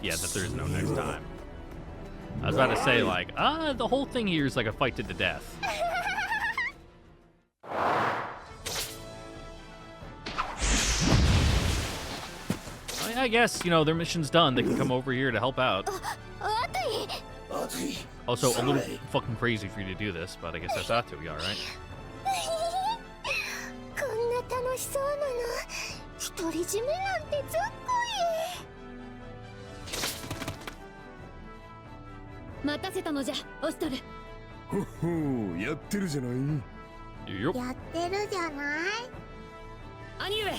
Yeah, that there's no next time. I was about to say, like, the whole thing here is like a fight to the death. I guess, you know, their mission's done. They can come over here to help out. Also, a little fucking crazy for you to do this, but I guess that's ought to be alright. こんな楽しそうなの独り占めなんてずっこい。待たせたのじゃ、オストル。ほほう、やってるじゃない。やってるじゃない。兄上、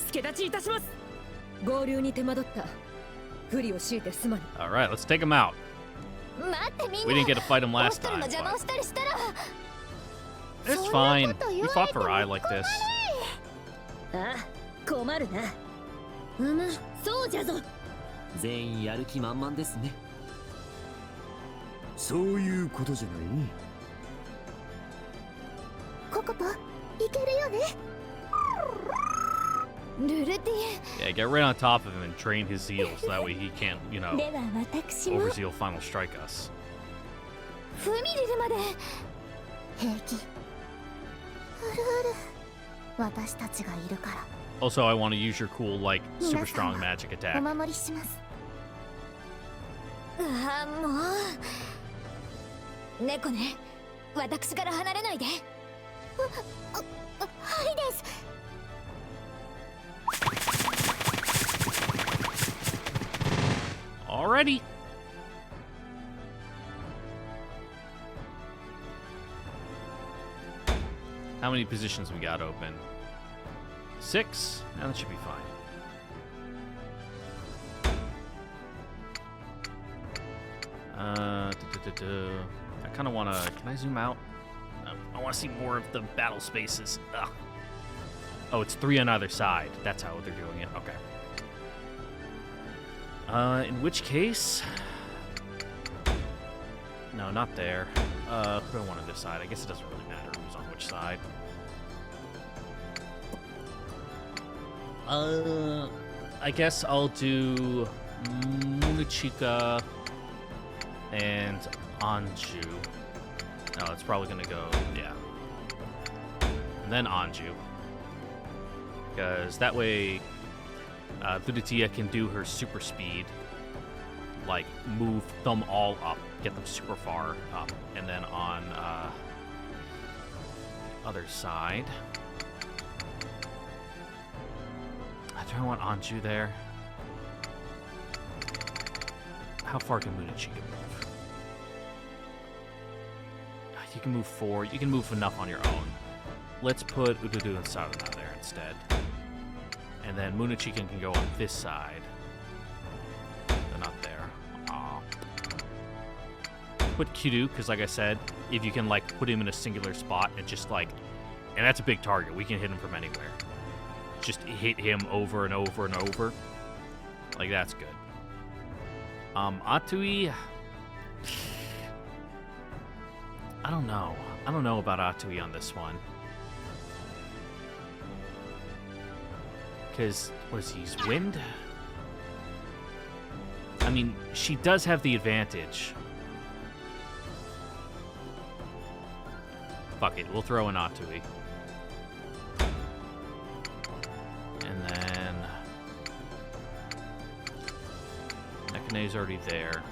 助立ちいたします。合流に手間取った。不利を強いてすまぬ。 Alright, let's take him out. 待ってみんな。 We didn't get to fight him last time. オストルの邪魔をしたりしたら。 It's fine. We fought for Rai like this. ああ、困るな。そうじゃぞ。全員やる気満々ですね。そういうことじゃない。ココポ、いけるよね。ルルティ Yeah, get right on top of him and train his zeal so that way he can't, you know, では私も overzeal final strike us. フミリルまで平気。うるうる。私たちがいるから。Also, I want to use your cool, like, super strong magic お attack. 守りします。ああ、もう。猫ね、私から離れないで。はいです。 Alrighty. How many positions we got open? 6? That should be fine. I kind of want to... Can I zoom out? I want to see more of the battle spaces. Ugh. Oh, it's 3 on either side. That's how they're doing it. Okay. In which case... No, not there. Who do I want on this side? I guess it doesn't really matter who's on which side. I guess I'll do Munachika and Anju. No, it's probably gonna go, yeah. And then Anju. Because that way, Ludatia can do her super speed. Like, move them all up, get them super far up. And then on the other side... Do I want Anju there? How far can Munachika move? You can move 4. You can move enough on your own. Let's put Ududu and Saruna there instead. And then Munachikan can go on this side. They're not there. Aw. Put Kiryu, because like I said, if you can like put him in a singular spot and just like, and that's a big target. We can hit him from anywhere. Just hit him over and over and over. Like, that's good. Atui... I don't know. I don't know about Atui on this one. Because, what is he? He's wind? I mean, she does have the advantage. Fuck it, we'll throw in Atui. And then... Nekane's already there.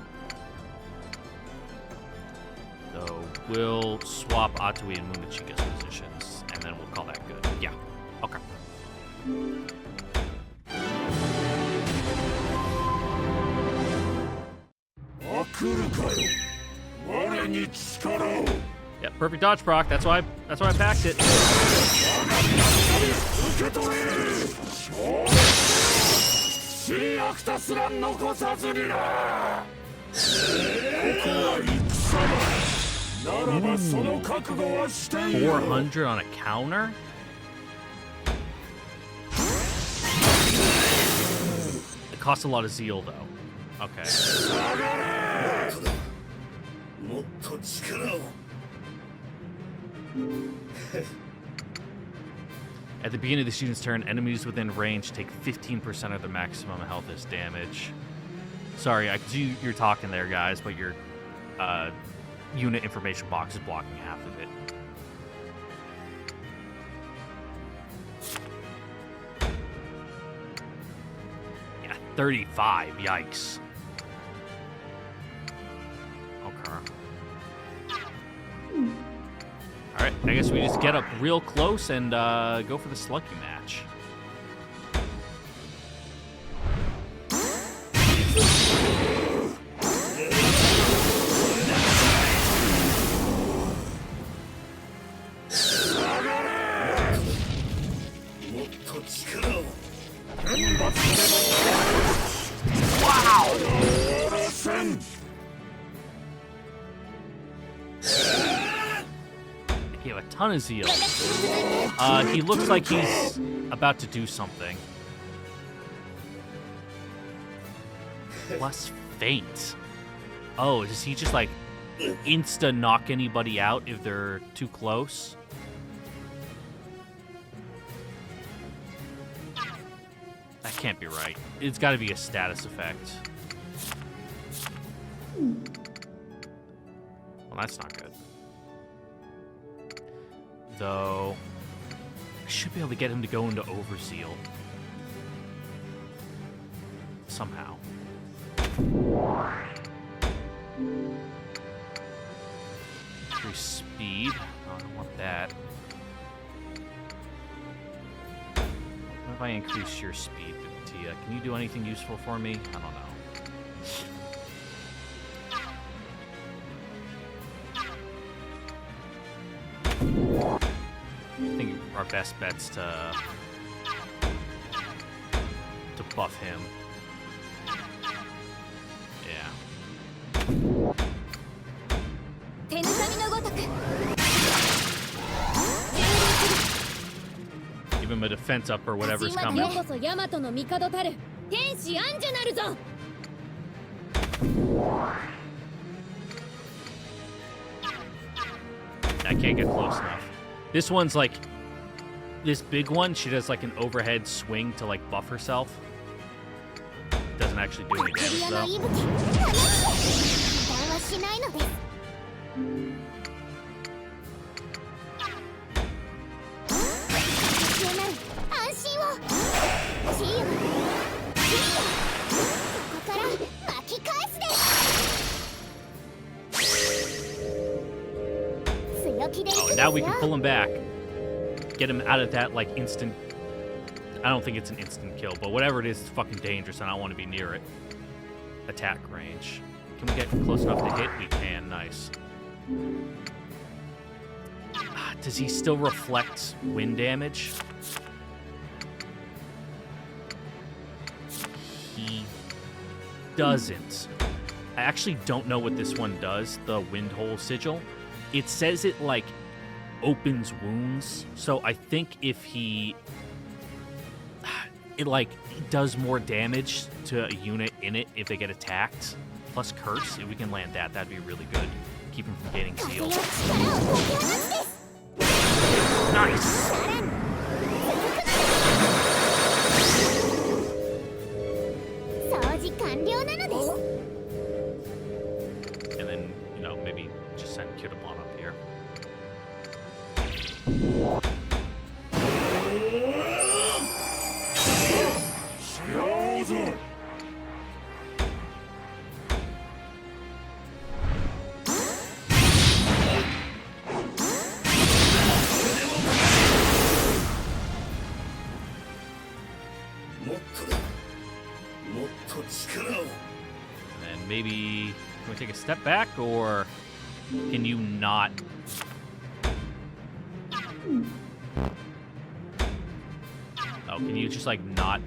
So we'll swap Atui and Munachika's positions, and then we'll call that good. Yeah, okay. Yeah, perfect dodge proc. That's why I packed it. Ooh, 400 on a counter? It costs a lot of zeal, though. Okay. At the beginning of the student's turn, enemies within range take 15% of their maximum health as damage. Sorry, I see you're talking there, guys, but your unit information box is blocking half of it. Yeah, 35. Yikes. Okay. Alright, I guess we just get up real close and go for the sluggy match. You have a ton of zeal. He looks like he's about to do something. Plus feint. Oh, does he just like insta knock anybody out if they're too close? That can't be right. It's got to be a status effect. Well, that's not good. Though, I should be able to get him to go into Overzeal. Somehow. Increase speed. Oh, I don't want that. What if I increase your speed, Tia? Can you do anything useful for me? I don't know. I think our best bet's to buff him. Yeah. Give him a defense up or whatever's coming. I can't get close enough. This one's like, this big one, she does like an overhead swing to like buff herself. Doesn't actually do any damage though. Oh, now we can pull him back. Get him out of that, like, instant... I don't think it's an instant kill, but whatever it is, it's fucking dangerous, and I don't want to be near it. Attack range. Can we get close enough to hit? We can. Nice. Does he still reflect wind damage? He doesn't. I actually don't know what this one does, the wind hole sigil. It says it, like, opens wounds. So I think if he... It, like, does more damage to a unit in it if they get attacked. Plus curse. If we can land that, that'd be really good. Keep him from getting sealed. Nice! And then, you know, maybe just send Kitabon up here. And then maybe, can we take a step back, or can you not? Oh, can you just, like, not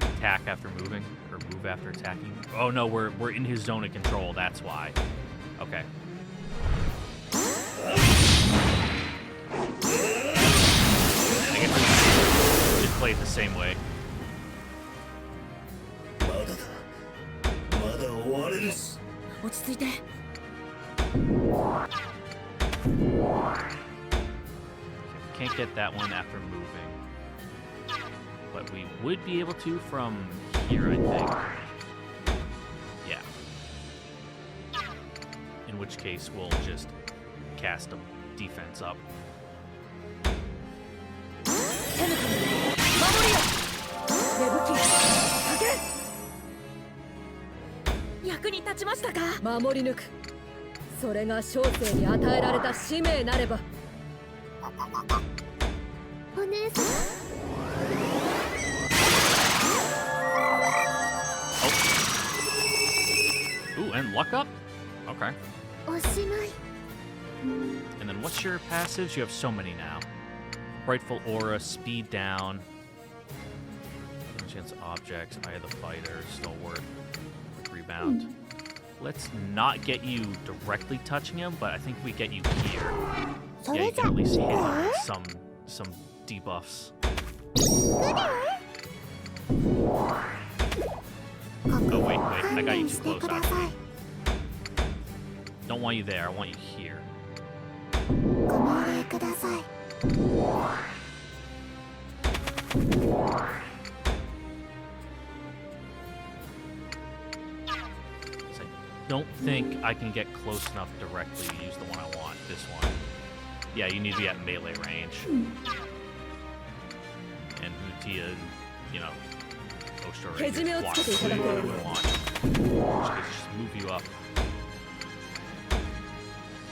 attack after moving, or move after attacking? Oh no, we're in his zone of control, that's why. Okay. I guess we just play it the same way. Can't get that one after moving. But we would be able to from here, I think. Yeah. In which case, we'll just cast a defense up. Ooh, and luck up? Okay. And then what's your passives? You have so many now. Frightful Aura, Speed Down, Chance Objects, Eye of the Fighter, Stalwart, Quick Rebound. Let's not get you directly touching him, but I think we get you here. Yeah, you can at least hit some debuffs. Oh, wait, I got you too close, actually. Don't want you there, I want you here. I don't think I can get close enough directly to use the one I want, this one. Yeah, you need to be at melee range. And Utia, you know, Ostor right here, block whatever we want. In which case, just move you up.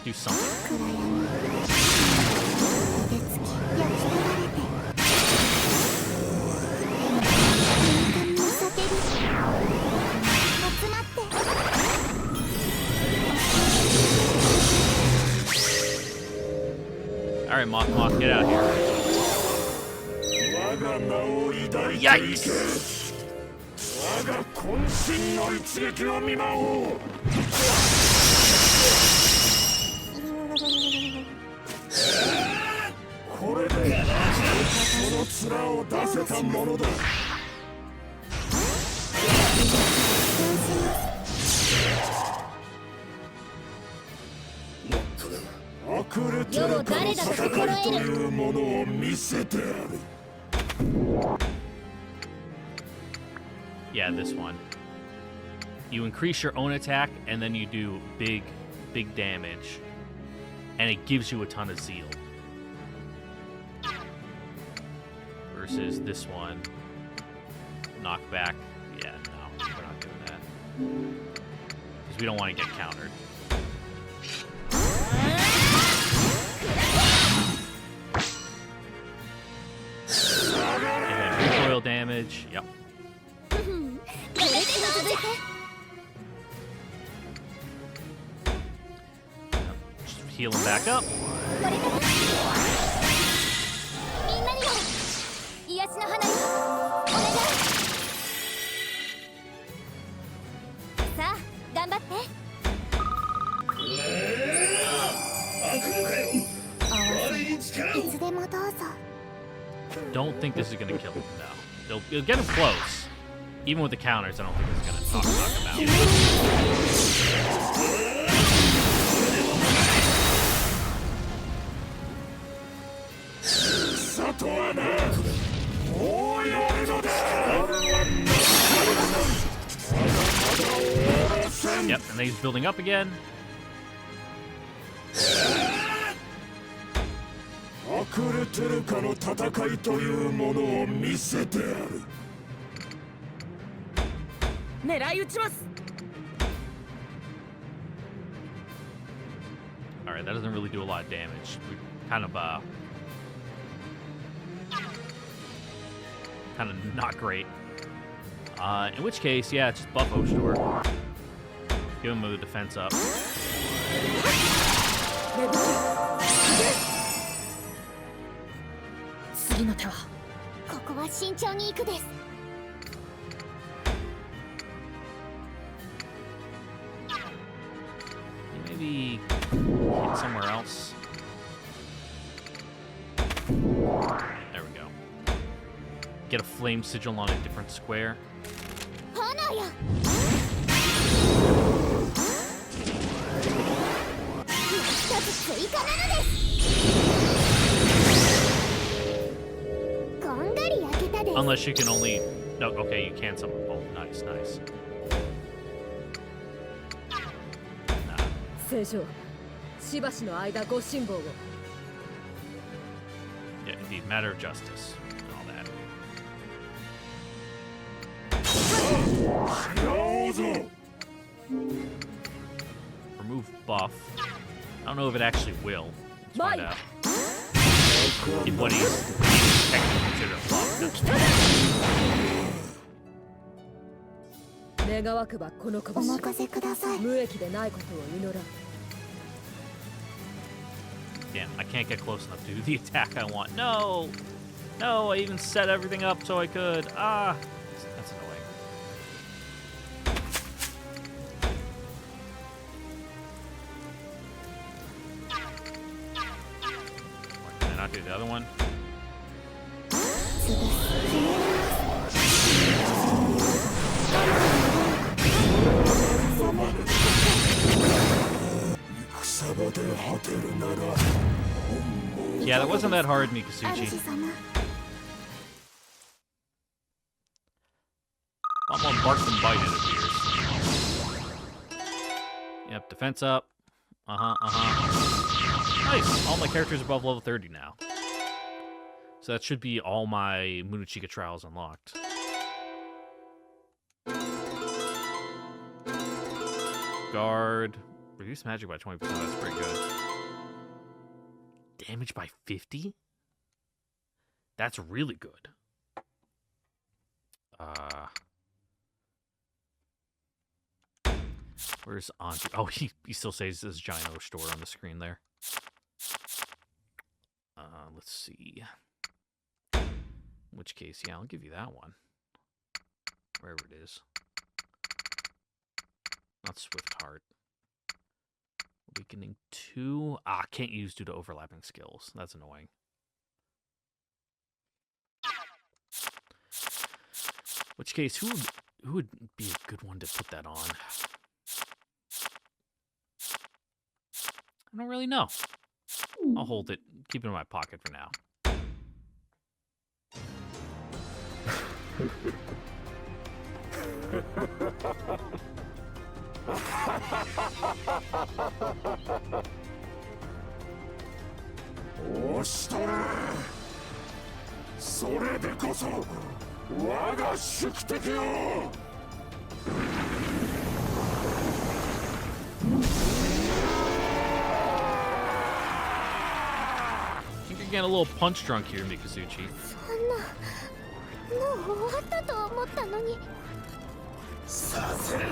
Do something. Alright, Moth, get out here. Yikes! Yeah, this one. You increase your own attack, and then you do big damage. And it gives you a ton of zeal. Versus this one. Knockback. Yeah, no, we're not doing that. Because we don't want to get countered. And then recoil damage. Yep. heal him back up. みんなにも癒しの花よお願いさあ頑張っていつでもどうぞ Don't think this is gonna kill him now. It'll get him close. Even with the counters, I don't think it's gonna knock him out. Yep, and then he's building up again. 隠れてるかの戦いというものを見せてやる。狙い撃ちます。 Alright, that doesn't really do a lot of damage. We kind of not great. In which case, yeah, just buff Ostor. Give him a defense up. 次の手はここは慎重に行くです Maybe hit somewhere else. There we go. Get a flame sigil on a different square. 花や一つ追加なのです Unless you can only... No, okay, you can summon both. Nice, nice. 聖女しばしの間ご辛抱を Yeah, indeed. Matter of justice. And all that. Remove buff. I don't know if it actually will. Let's find out. If what he's technically considered a buff. 願わくばこの拳お任せください無益でないことを祈らん Damn, I can't get close enough to do the attack I want. No! No, I even set everything up so I could. Ah! That's annoying. Why can I not do the other one? Yeah, that wasn't that hard, Mikasuchi. I'm on Bark and Bite, it appears. Yep, defense up. Nice! All my characters above level 30 now. So that should be all my Munachika trials unlocked. Guard. Reduce magic by 20%, that's pretty good. Damage by 50? That's really good. Where's Auntie? Oh, he still says this giant O store on the screen there. Let's see. In which case, yeah, I'll give you that one. Wherever it is. Not Swift Heart. Awakening 2. Ah, can't use due to overlapping skills. That's annoying. Which case, who would be a good one to put that on? I don't really know. I'll hold it. Keep it in my pocket for now. I think you're getting a little punch drunk here, Mikasuchi. そんなもう終わったと思ったのにさせるか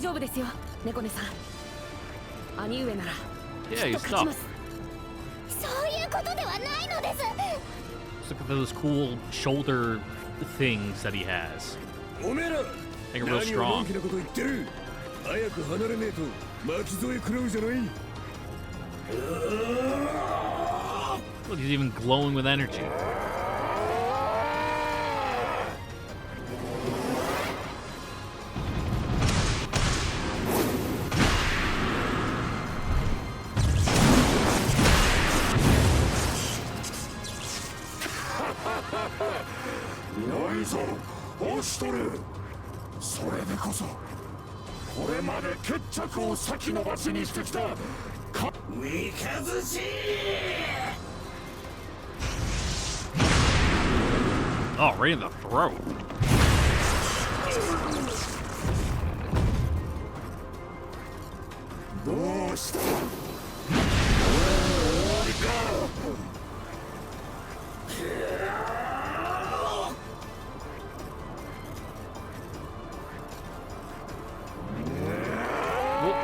丈夫ですよ、猫根さん。兄上なら Yeah, きっ he's と勝ち tough. ます。そういうことではないのです。 Look at those cool shoulder things that he has. おめえら Make it real 何をの strong. んきなこと言ってる。早く離れねえと巻き添え食らうじゃない。 Look, he's even glowing with energy. Oh, right in the throat.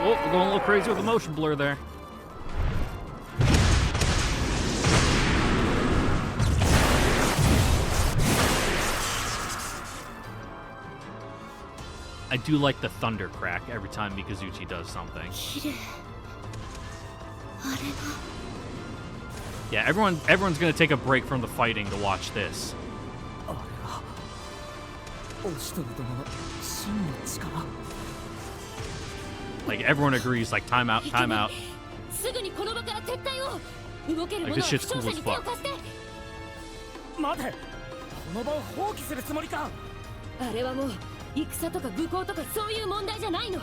Whoa, we're going a little crazy with the motion blur there. I do like the thunder crack every time Mikazuchi does something. Yeah, everyone's gonna take a break from the fighting to watch this. Like everyone agrees, like time out, time out. Like this shit's cool as fuck. 待て、この場を放棄するつもりか。あれはもう戦とか武功とかそういう問題じゃないの。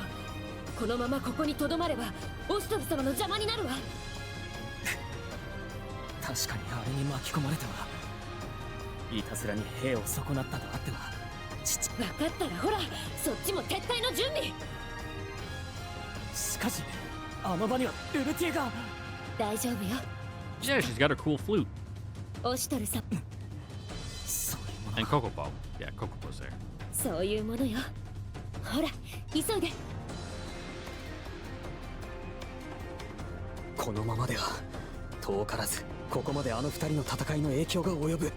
このままここにとどまればオストル様の邪魔になるわ。確かにあれに巻き込まれてはいたずらに兵を損なったとあっては分かったらほら、そっちも撤退の準備。しかしあの場にはルルティエが。大丈夫よ。 Yeah, she's got her cool flute. オストル様。 And Kokopo. Yeah, Kokopo's there. そういうものよ。ほら、急いで。このままでは遠からずここまであの二人の戦いの影響が及ぶ。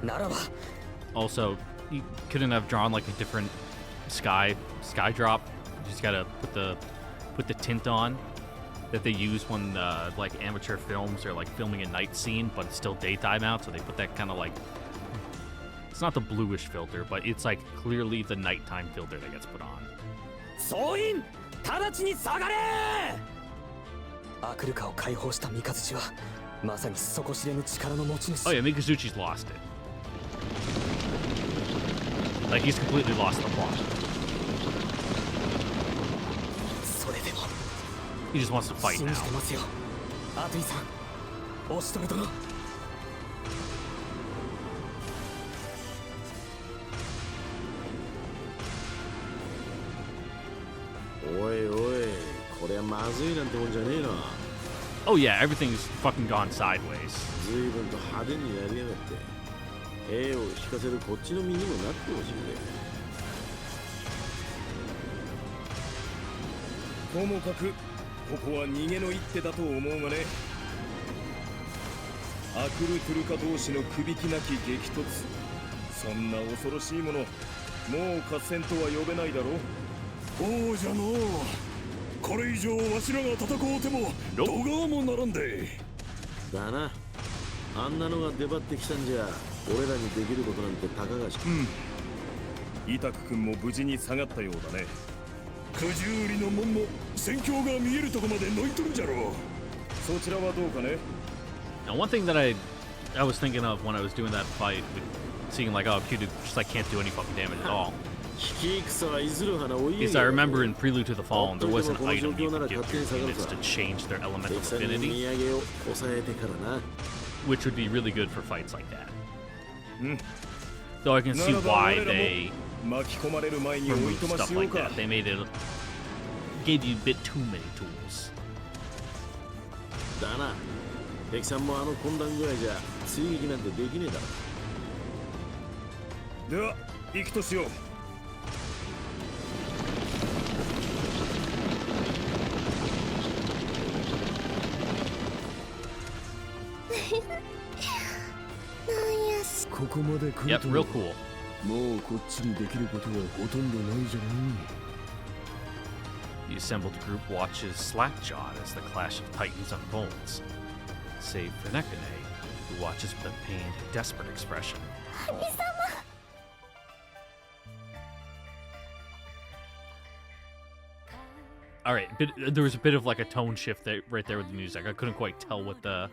ならば。 Also, you couldn't have drawn like a different sky drop. You just gotta put the tint on that they use when like amateur films are like filming a night scene, but it's still daytime out. So they put that kind of like, it's not the bluish filter, but it's like clearly the nighttime filter that gets put on. 総員、直ちに下がれ。アクルカを解放した三日月はまさに底知れぬ力の持ち主。 Oh yeah, Mikazuchi's lost it. Like he's completely lost the plot. それでも He just wants to fight 信 now. じてますよ、アトゥイさん、オシトル殿。おいおい、これはまずいなんてもんじゃねえな。 Oh yeah, everything's fucking gone sideways. 随分と派手にやりやがって。兵を引かせるこっちの身にもなってほしいね。ともかくここは逃げの一手だと思うがね。アクルトゥルカ同士のくびきなき激突、そんな恐ろしいもの、もう合戦とは呼べないだろう。そうじゃのう。これ以上わしらが戦おうてもどがもならんで。だな。あんなのが出張ってきたんじゃ俺らにできることなんてたかがし。イタク君も無事に下がったようだね。九十里の門も戦況が見えるとこまでのいとるじゃろう。そちらはどうかね。 Now, one thing that I was thinking of when I was doing that fight, seeing like, oh, Q just like can't do any fucking damage at all. Is I remember in Prelude to the Fallen, there was an item you could give your units to change their elemental affinity, which would be really good for fights like that. Though I can see why they removed stuff like that. They made it, gave you a bit too many tools. 敵さんもあの混乱具合じゃ追撃なんてできねえだろ。では行くとしよう。ここまで来る Yep, と real cool. もうこっちにできることはほとんどないじゃない。 The assembled group watches slack-jawed as the clash of titans unfolds. Save for Nekane, who watches with a pained, desperate expression. Alright, there was a bit of like a tone shift there, right there with the music. I couldn't quite tell what the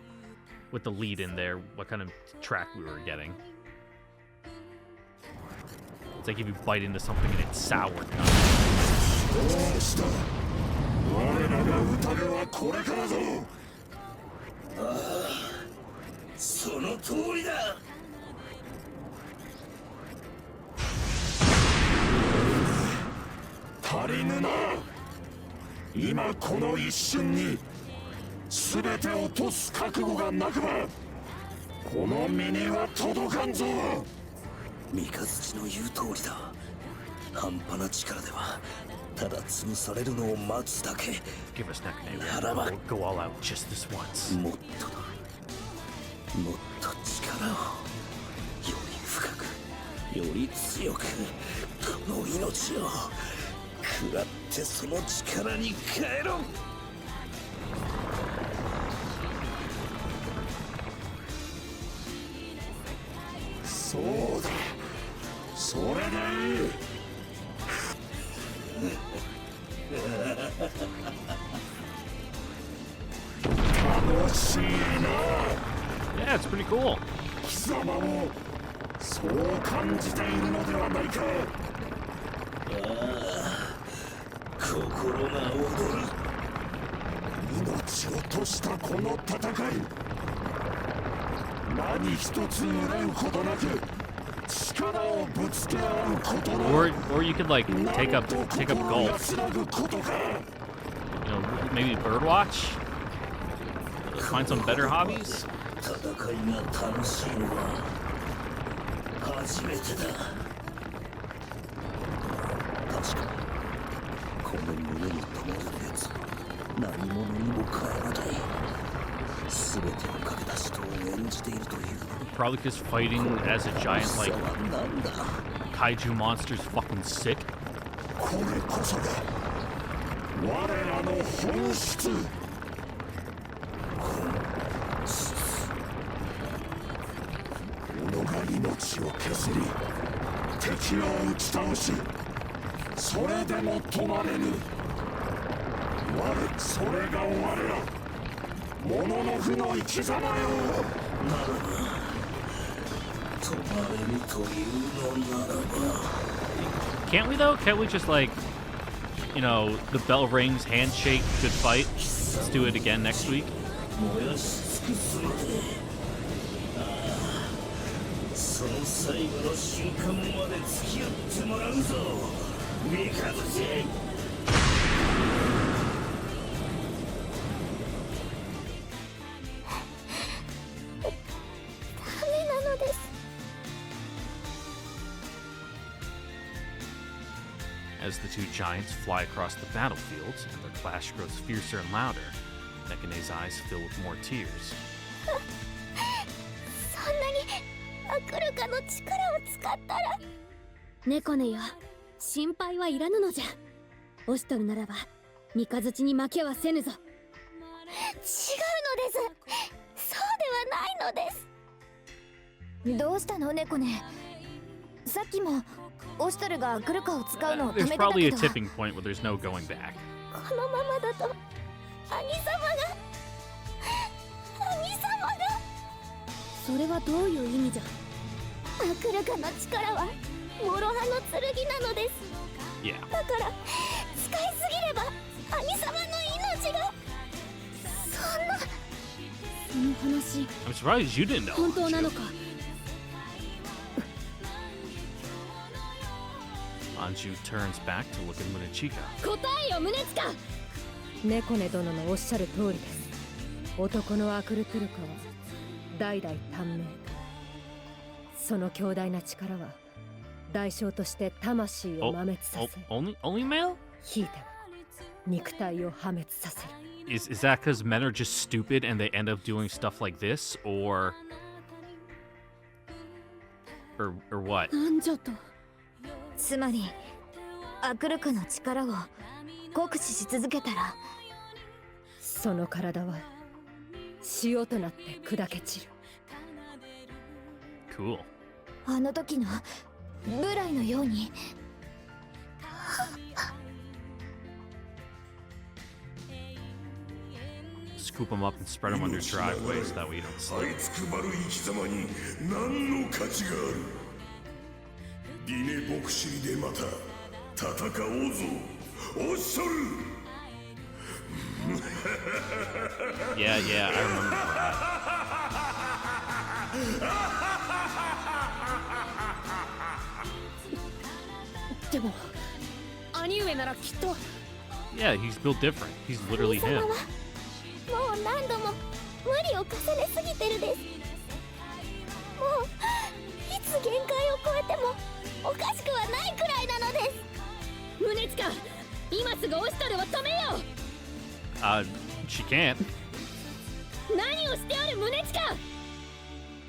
lead in there, what kind of track we were getting. It's like if you bite into something and it's sour. 我らが宴はこれからぞ。その通りだ。足りぬな。今この一瞬に全てを落とす覚悟がなくばこの身には届かんぞ。三日月の言う通りだ。半端な力ではただ潰されるのを待つだけ。 Give us Nekane. We'll go all out just this once. もっと力をより深くより強くこの命を食らってその力に変えろ。そうだ、それでいい。楽しいな。 Yeah, it's pretty cool. 貴様もそう感じているのではないか。心が躍る。命を賭したこの戦い、何一つ憂うことなく力をぶつけ合うことの。 Or you could like take up golf. You know, maybe birdwatch. Find some better hobbies. 戦いが楽しいのは初めてだ。確かにこの胸に止まるやつ何者にも変えらない。全てをかけた人を演じているという。 Probably because fighting as a giant like kaiju monster is fucking sick. これこそが我らの本質。己が命を削り敵を打ち倒しそれでも止まれぬ。それが我らモノノフの生き様よ。ならば止まれぬというのならば。 Can't we though? Can't we just like, you know, the bell rings, handshake, good fight. Let's do it again next week. 燃やし尽くすまで。その最後の瞬間まで付き合ってもらうぞ三日月。ダメなのです。 As the two giants fly across the battlefields and their clash grows fiercer and louder, Nekane's eyes fill with more tears. そんなにアクルカの力を使ったら。猫ねよ、心配はいらぬのじゃ。オシトルならば三日月に負けはせぬぞ。違うのです。そうではないのです。どうしたの猫ね。さっきもオシトルがアクルカを使うのを止め There's てた probably a けど、 tipping point where there's no going back. このままだと兄様が。それはどういう意味じゃ。アクルカの力は諸刃の剣なのです。 Yeah. だから使いすぎれば兄様の命が。その話 I'm surprised you didn't know. 本当なのか。 Anju turns back to look at Munechika. 答えよ宗近。猫根殿のおっしゃる通りです。男のアクルトゥルカは代々短命。その強大な力は代償として魂を破滅させ、 Only male? ひいては肉体を破滅させる。Is that because men are just stupid and they end up doing stuff like this, or what? なんじゃと。つまり、アクルカの力を酷使し続けたら、その体は塩となって砕け散る。Cool. あの時のブライのように。Scoop them up and spread them on your driveway so that way you don't slip. 這いつくばる生き様に何の価値がある。ディネ牧師でまた戦おうぞ、オッショル。Yeah, I remember that. でも兄上ならきっと。 Yeah, he's built different. He's literally him. もう何度も無理を重ねすぎてるです。もういつ限界を超えてもおかしくはないくらいなのです。胸近、今すぐオシトルを止めよう。She can't. 何をしておる胸近。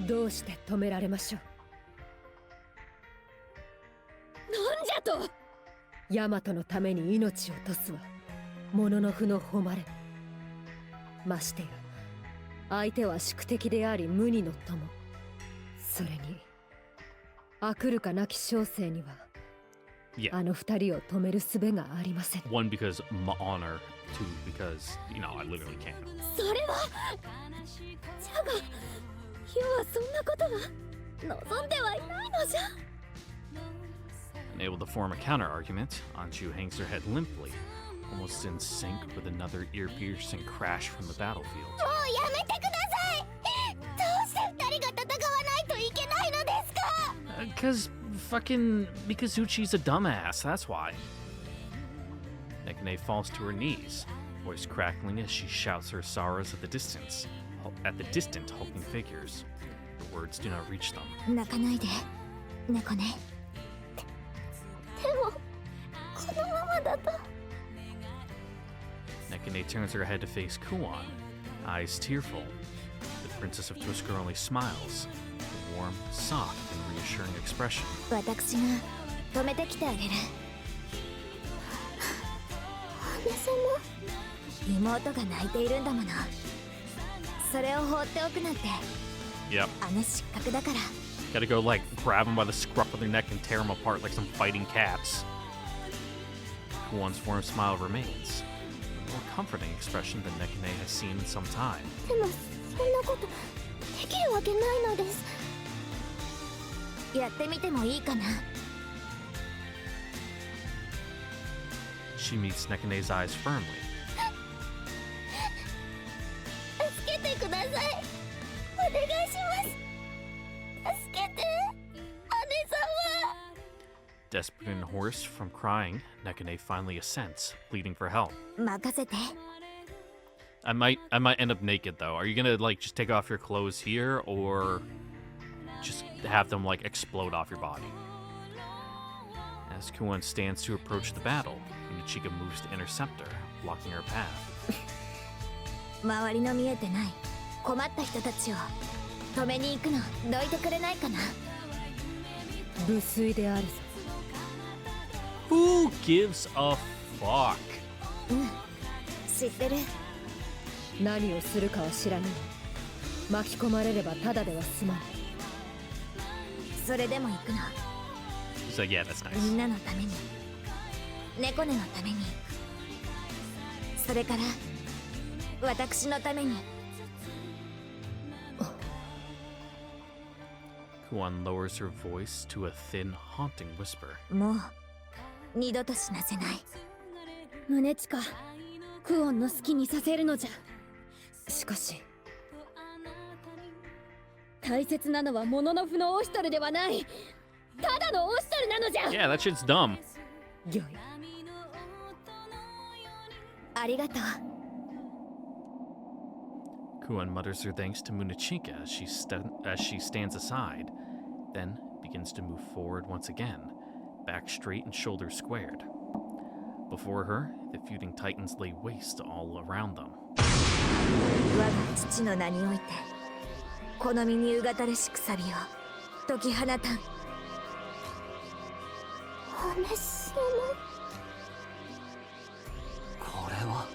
どうして止められましょう。なんじゃと。ヤマトのために命を落とすはもののふの誉れ。ましてや相手は宿敵であり無二の友。それにアクルカなき小生には、Yeah. あの二人を止める術がありません。 One, because my honor. Two, because, I literally can't. それはじゃが要はそんなことは望んではいないのじゃ。 Unable to form a counter-argument, Anju hangs her head limply, almost in sync with another ear-piercing crash from the battlefield. もうやめてください。どうして二人が戦わないといけないのですか。Because fucking Mikazuchi's a dumbass, that's why. Nekane falls to her knees, voice crackling as she shouts her sorrows at the distant hulking figures. Her words do not reach them. 泣かないで、猫ね。でもこのままだと。 Nekane turns her head to face Kuon, eyes tearful. The Princess of Twisker only smiles, a warm, soft, and reassuring expression. 私が止めてきてあげる。姉様。妹が泣いているんだもの。それを放っておくなんて。Yep. 姉失格だから。 Gotta go, grab them by the scruff of their neck and tear them apart like some fighting cats. Kuon's warm smile remains, a more comforting expression than Nekane has seen in some time. でもそんなことできるわけないのです。やってみてもいいかな。 She meets Nekane's eyes firmly. 助けてください。お願いします。助けて、姉様。 Desperate and hoarse from crying, Nekane finally assents, pleading for help. 任せて。I might end up naked though. Are you gonna just take off your clothes here, or just have them explode off your body? As Kuon stands to approach the battle, Michika moves to intercept her, blocking her path. 周りの見えてない困った人たちを止めに行くのどいてくれないかな。無粋であるぞ。 Who gives a fuck? 知ってる。何をするかは知らぬ。巻き込まれればただでは済まない。それでも行くの。 So yeah, that's nice. みんなのために、猫根のために、それから私のために。 Kuon lowers her voice to a thin, haunting whisper. もう二度と死なせない。胸近、クオンの好きにさせるのじゃ。しかし大切なのはモノノフのオシトルではない。ただのオシトルなのじゃ。 Yeah, that shit's dumb. 御意。ありがとう。 Kuon mutters her thanks to Munachika as she stands aside, then begins to move forward once again, back straight and shoulders squared. Before her, the feuding titans lay waste all around them. 我が父の名においてこの身にうがたれしくさびを解き放たん。姉様。これは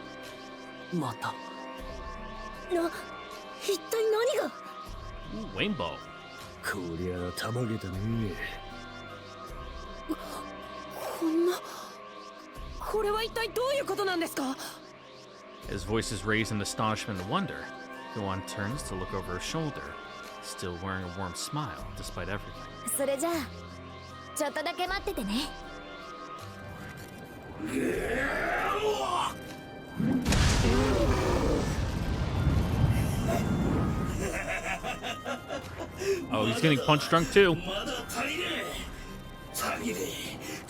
また一体何が。 Ooh, Rainbow. こりゃたまげたね。こんな、これは一体どういうことなんですか。 His voice is raised in astonishment and wonder. Kuon turns to look over her shoulder, still wearing a warm smile despite everything. それじゃあちょっとだけ待っててね。Oh, he's getting punch drunk too.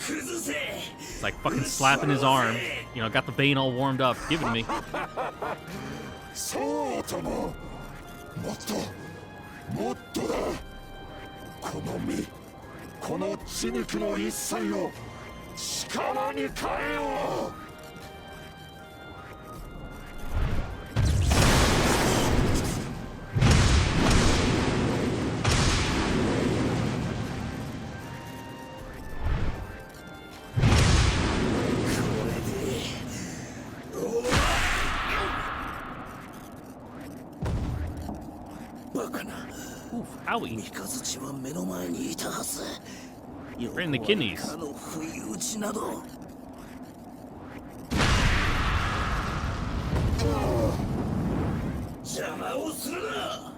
It's like fucking slapping his arm. You know, got the vein all warmed up. Give it to me. そうとも。もっともっとだ。この身、この血肉の一切を力に変えよう。Oof, owie. 三日月は目の前にいたはず。 Right in the kidneys. からの不意打ちなど。邪魔をするな。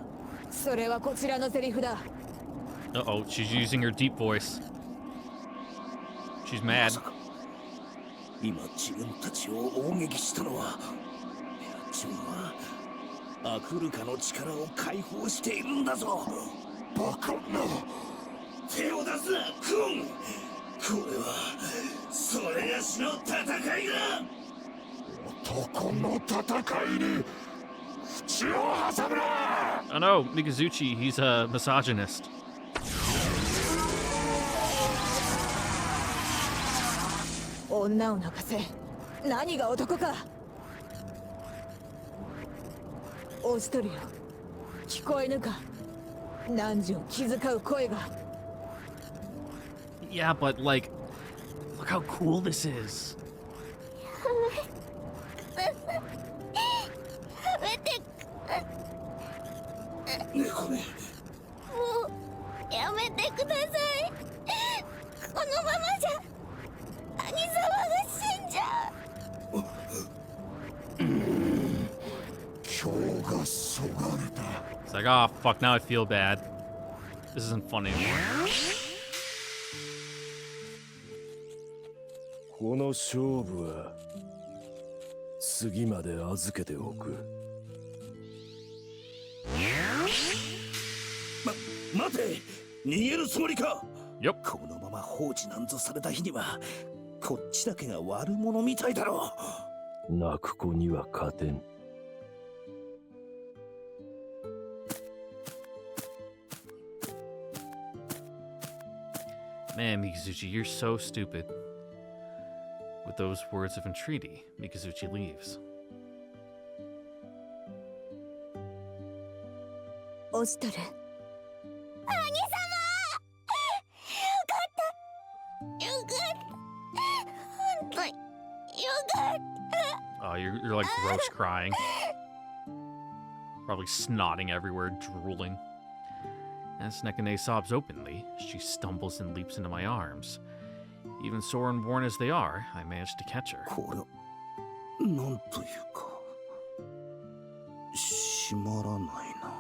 それはこちらのセリフだ。 Uh-oh, she's using her deep voice. She's mad. 今自分たちを攻撃したのは、自分はアクルカの力を解放しているんだぞ。バカな。手を出すな、クオン。これはそれがしの戦いだ。男の戦いに口を挟むな。 Oh no, Mikazuchi, he's a misogynist. 女を泣かせ、何が男か。オーストリア、聞こえぬか。汝を気遣う声が。 Yeah, but like, look how cool this is. やめて。猫め。もうやめてください。このままじゃ兄様が死んじゃう。今日がそがれた。 It's like, oh fuck, now I feel bad. This isn't fun anymore. この勝負は次まで預けておく。待て、逃げるつもりか。Yep. このまま放置なんぞされた日にはこっちだけが悪者みたいだろう。泣く子には勝てん。Man, Mikazuchi, you're so stupid. With those words of entreaty, Mikazuchi leaves. オストル。兄様。よかった。本当によかった。 Oh, you're like gross crying. Probably snotting everywhere, drooling. As Nekane sobs openly, she stumbles and leaps into my arms. Even sore and worn as they are, I manage to catch her. これなんというか閉まらないな。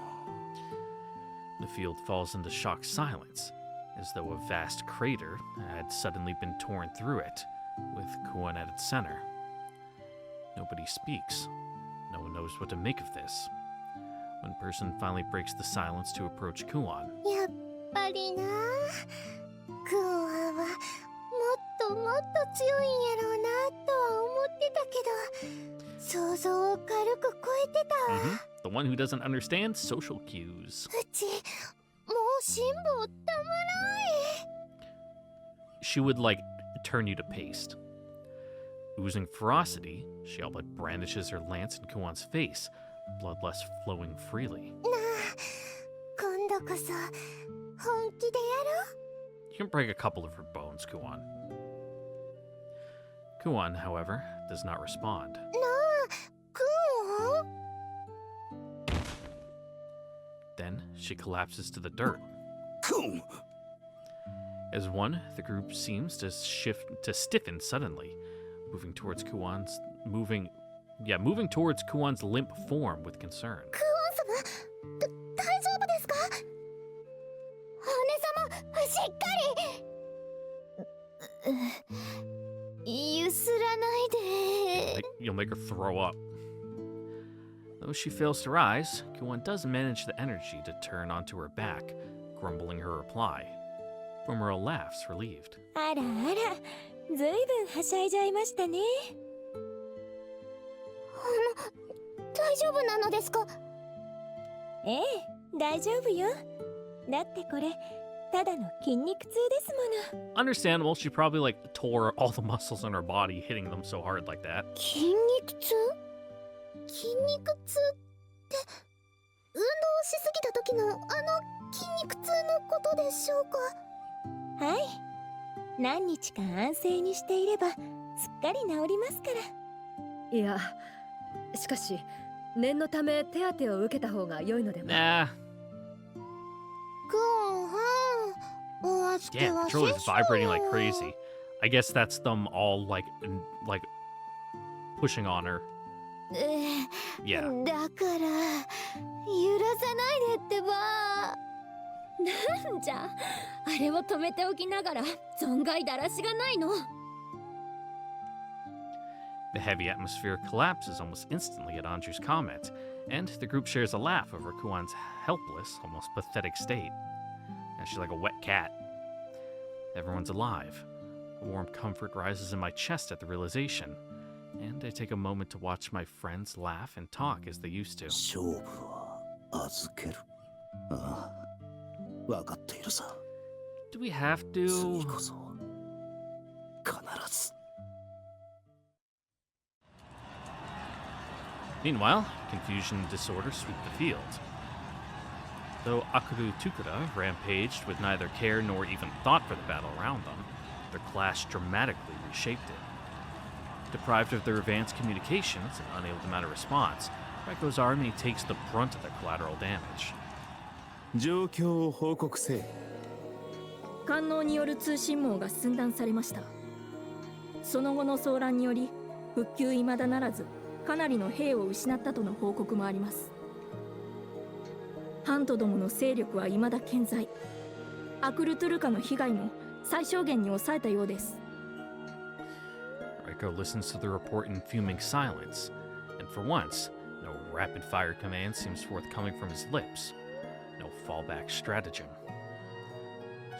The field falls into shocked silence, as though a vast crater had suddenly been torn through it, with Kuon at its center. Nobody speaks. No one knows what to make of this. One person finally breaks the silence to approach Kuon. やっぱりな。クオンはもっともっと強いんやろうなとは思ってたけど、想像を軽く超えてたわ。The one who doesn't understand social cues. うちもう辛抱たまらん。 She would, like, turn you to paste. Oozing ferocity, she all but brandishes her lance in Kuan's face, bloodlust flowing freely. You can break a couple of her bones, Kuan. Kuan, however, does not respond. Then she collapses to the dirt. As one, the group seems to stiffen suddenly, moving towards Kuan's limp form with concern. You'll make her throw up. Though she fails to rise, Kuan does manage the energy to turn onto her back, grumbling her reply. Fumero laughs, relieved. あらあら、ずいぶんはしゃいじゃいましたね。大丈夫なのですか？ええ、大丈夫よ。だってこれ、ただの筋肉痛ですもの。Understandable, she probably tore all the muscles in her body hitting them so hard like that. 筋肉痛？筋肉痛って運動しすぎた時の筋肉痛のことでしょうか？はい。何日か安静にしていればすっかり治りますから。いや、しかし念のため手当てを受けた方が良いのでは。Nah. Yeah, the controller is vibrating like crazy. I guess that's them all like pushing on her. Yeah. だから揺らさないでってば。なんじゃ、あれを止めておきながら存外だらしがないの。The heavy atmosphere collapses almost instantly at Andrew's comment, and the group shares a laugh over Kuan's helpless, almost pathetic state. And she's like a wet cat. Everyone's alive. A warm comfort rises in my chest at the realization, and I take a moment to watch my friends laugh and talk as they used to. 勝負は預ける。ああ、分かっているさ。Do we have to? 次こそ必ず。Meanwhile, confusion and disorder sweep the field. Though Akuru Tukura rampaged with neither care nor even thought for the battle around them, their clash dramatically reshaped it. Deprived of their advanced communications and unable to mount a response, Reiko's army takes the brunt of the collateral damage. 状況を報告せ。官能による通信網が寸断されました。その後の騒乱により復旧未だならず、かなりの兵を失ったとの報告もあります。ハントどもの勢力は未だ健在。アクルトゥルカの被害も最小限に抑えたようです。Reiko listens to the report in fuming silence, and for once, no rapid-fire command seems forthcoming from his lips. No fallback stratagem.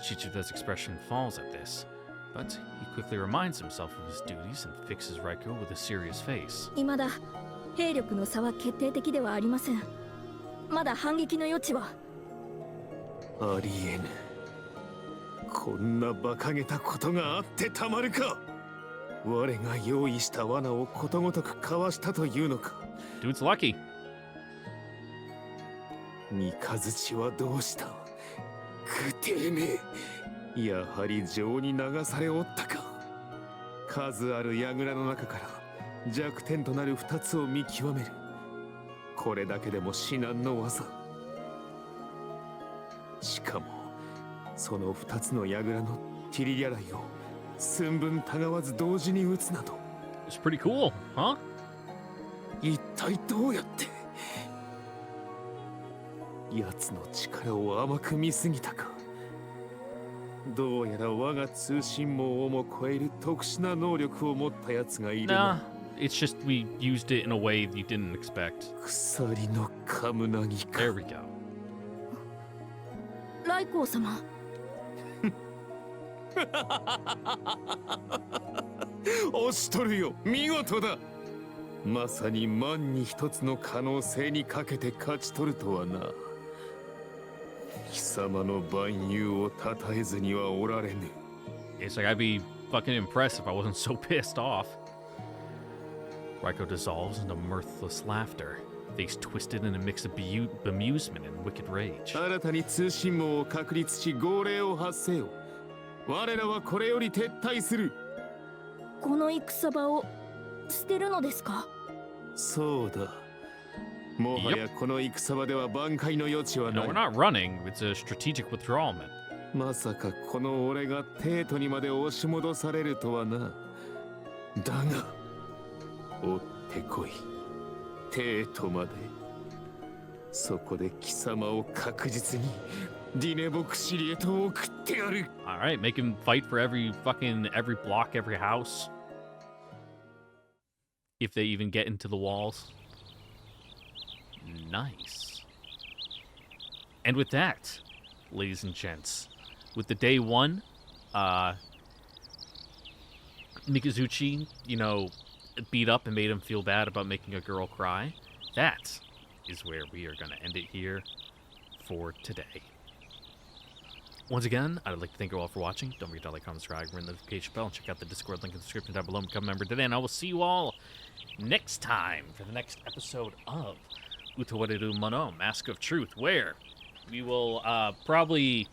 Chichida's expression falls at this, but he quickly reminds himself of his duties and fixes Reiko with a serious face. 未だ兵力の差は決定的ではありません。まだ反撃の余地は。ありえぬ。こんな馬鹿げたことがあってたまるか。我が用意した罠をことごとくかわしたというのか。Dude's lucky. 三日月はどうした。くてめえ。やはり情に流されおったか。数ある櫓の中から弱点となる2つを見極める。これだけでも至難の技。しかもその2つの櫓のティリリャライを寸分たがわず同時に撃つなど。It's pretty cool, huh? 一体どうやって。奴の力を甘く見すぎたか。どうやら我が通信網をも超える特殊な能力を持った奴がいるな。It's just we used it in a way you didn't expect. 鎖のカムナギか。There we go. ライコー様。押しとるよ。見事だ。まさに万に一つの可能性にかけて勝ち取るとはな。貴様の万有を称えずにはおられぬ。It's like I'd be fucking impressed if I wasn't so pissed off. Raiko dissolves into mirthless laughter, face twisted in a mix of bemusement and wicked rage. 新たに通信網を確立し号令を発せよ。我らはこれより撤退する。この戦場を捨てるのですか？そうだ。もはやこの戦場では挽回の余地はない。No, we're not running. It's a strategic withdrawal, man. まさかこの俺が帝都にまで押し戻されるとはな。だが、追ってこい。帝都まで。そこで貴様を確実にディネボクシリへと送ってやる。Alright, make him fight for every block, every house. If they even get into the walls. Nice. And with that, ladies and gents, with the day one, Mikazuchi, beat up and made him feel bad about making a girl cry. That is where we are going to end it here for today. Once again, I'd like to thank you all for watching. Don't forget to like, comment, subscribe, ring the notification bell, and check out the Discord link in the description down below and become a member today. And I will see you all next time for the next episode of Utawarerumono, Mask of Truth, where we will probably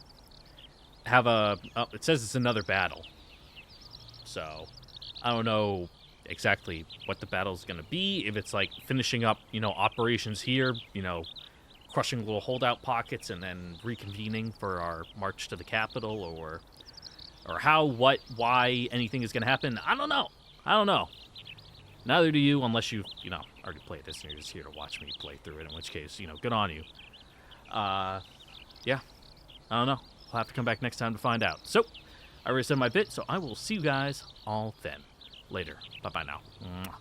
have it says it's another battle. So, I don't know exactly what the battle's going to be. If it's like finishing up, operations here, crushing little holdout pockets and then reconvening for our march to the capital, or how, what, why anything is going to happen. I don't know. Neither do you, unless you, already played this and you're just here to watch me play through it, in which case, good on you. Yeah, I don't know. I'll have to come back next time to find out. So, I already said my bit, so I will see you guys all then. Later. Bye-bye now. Mwah.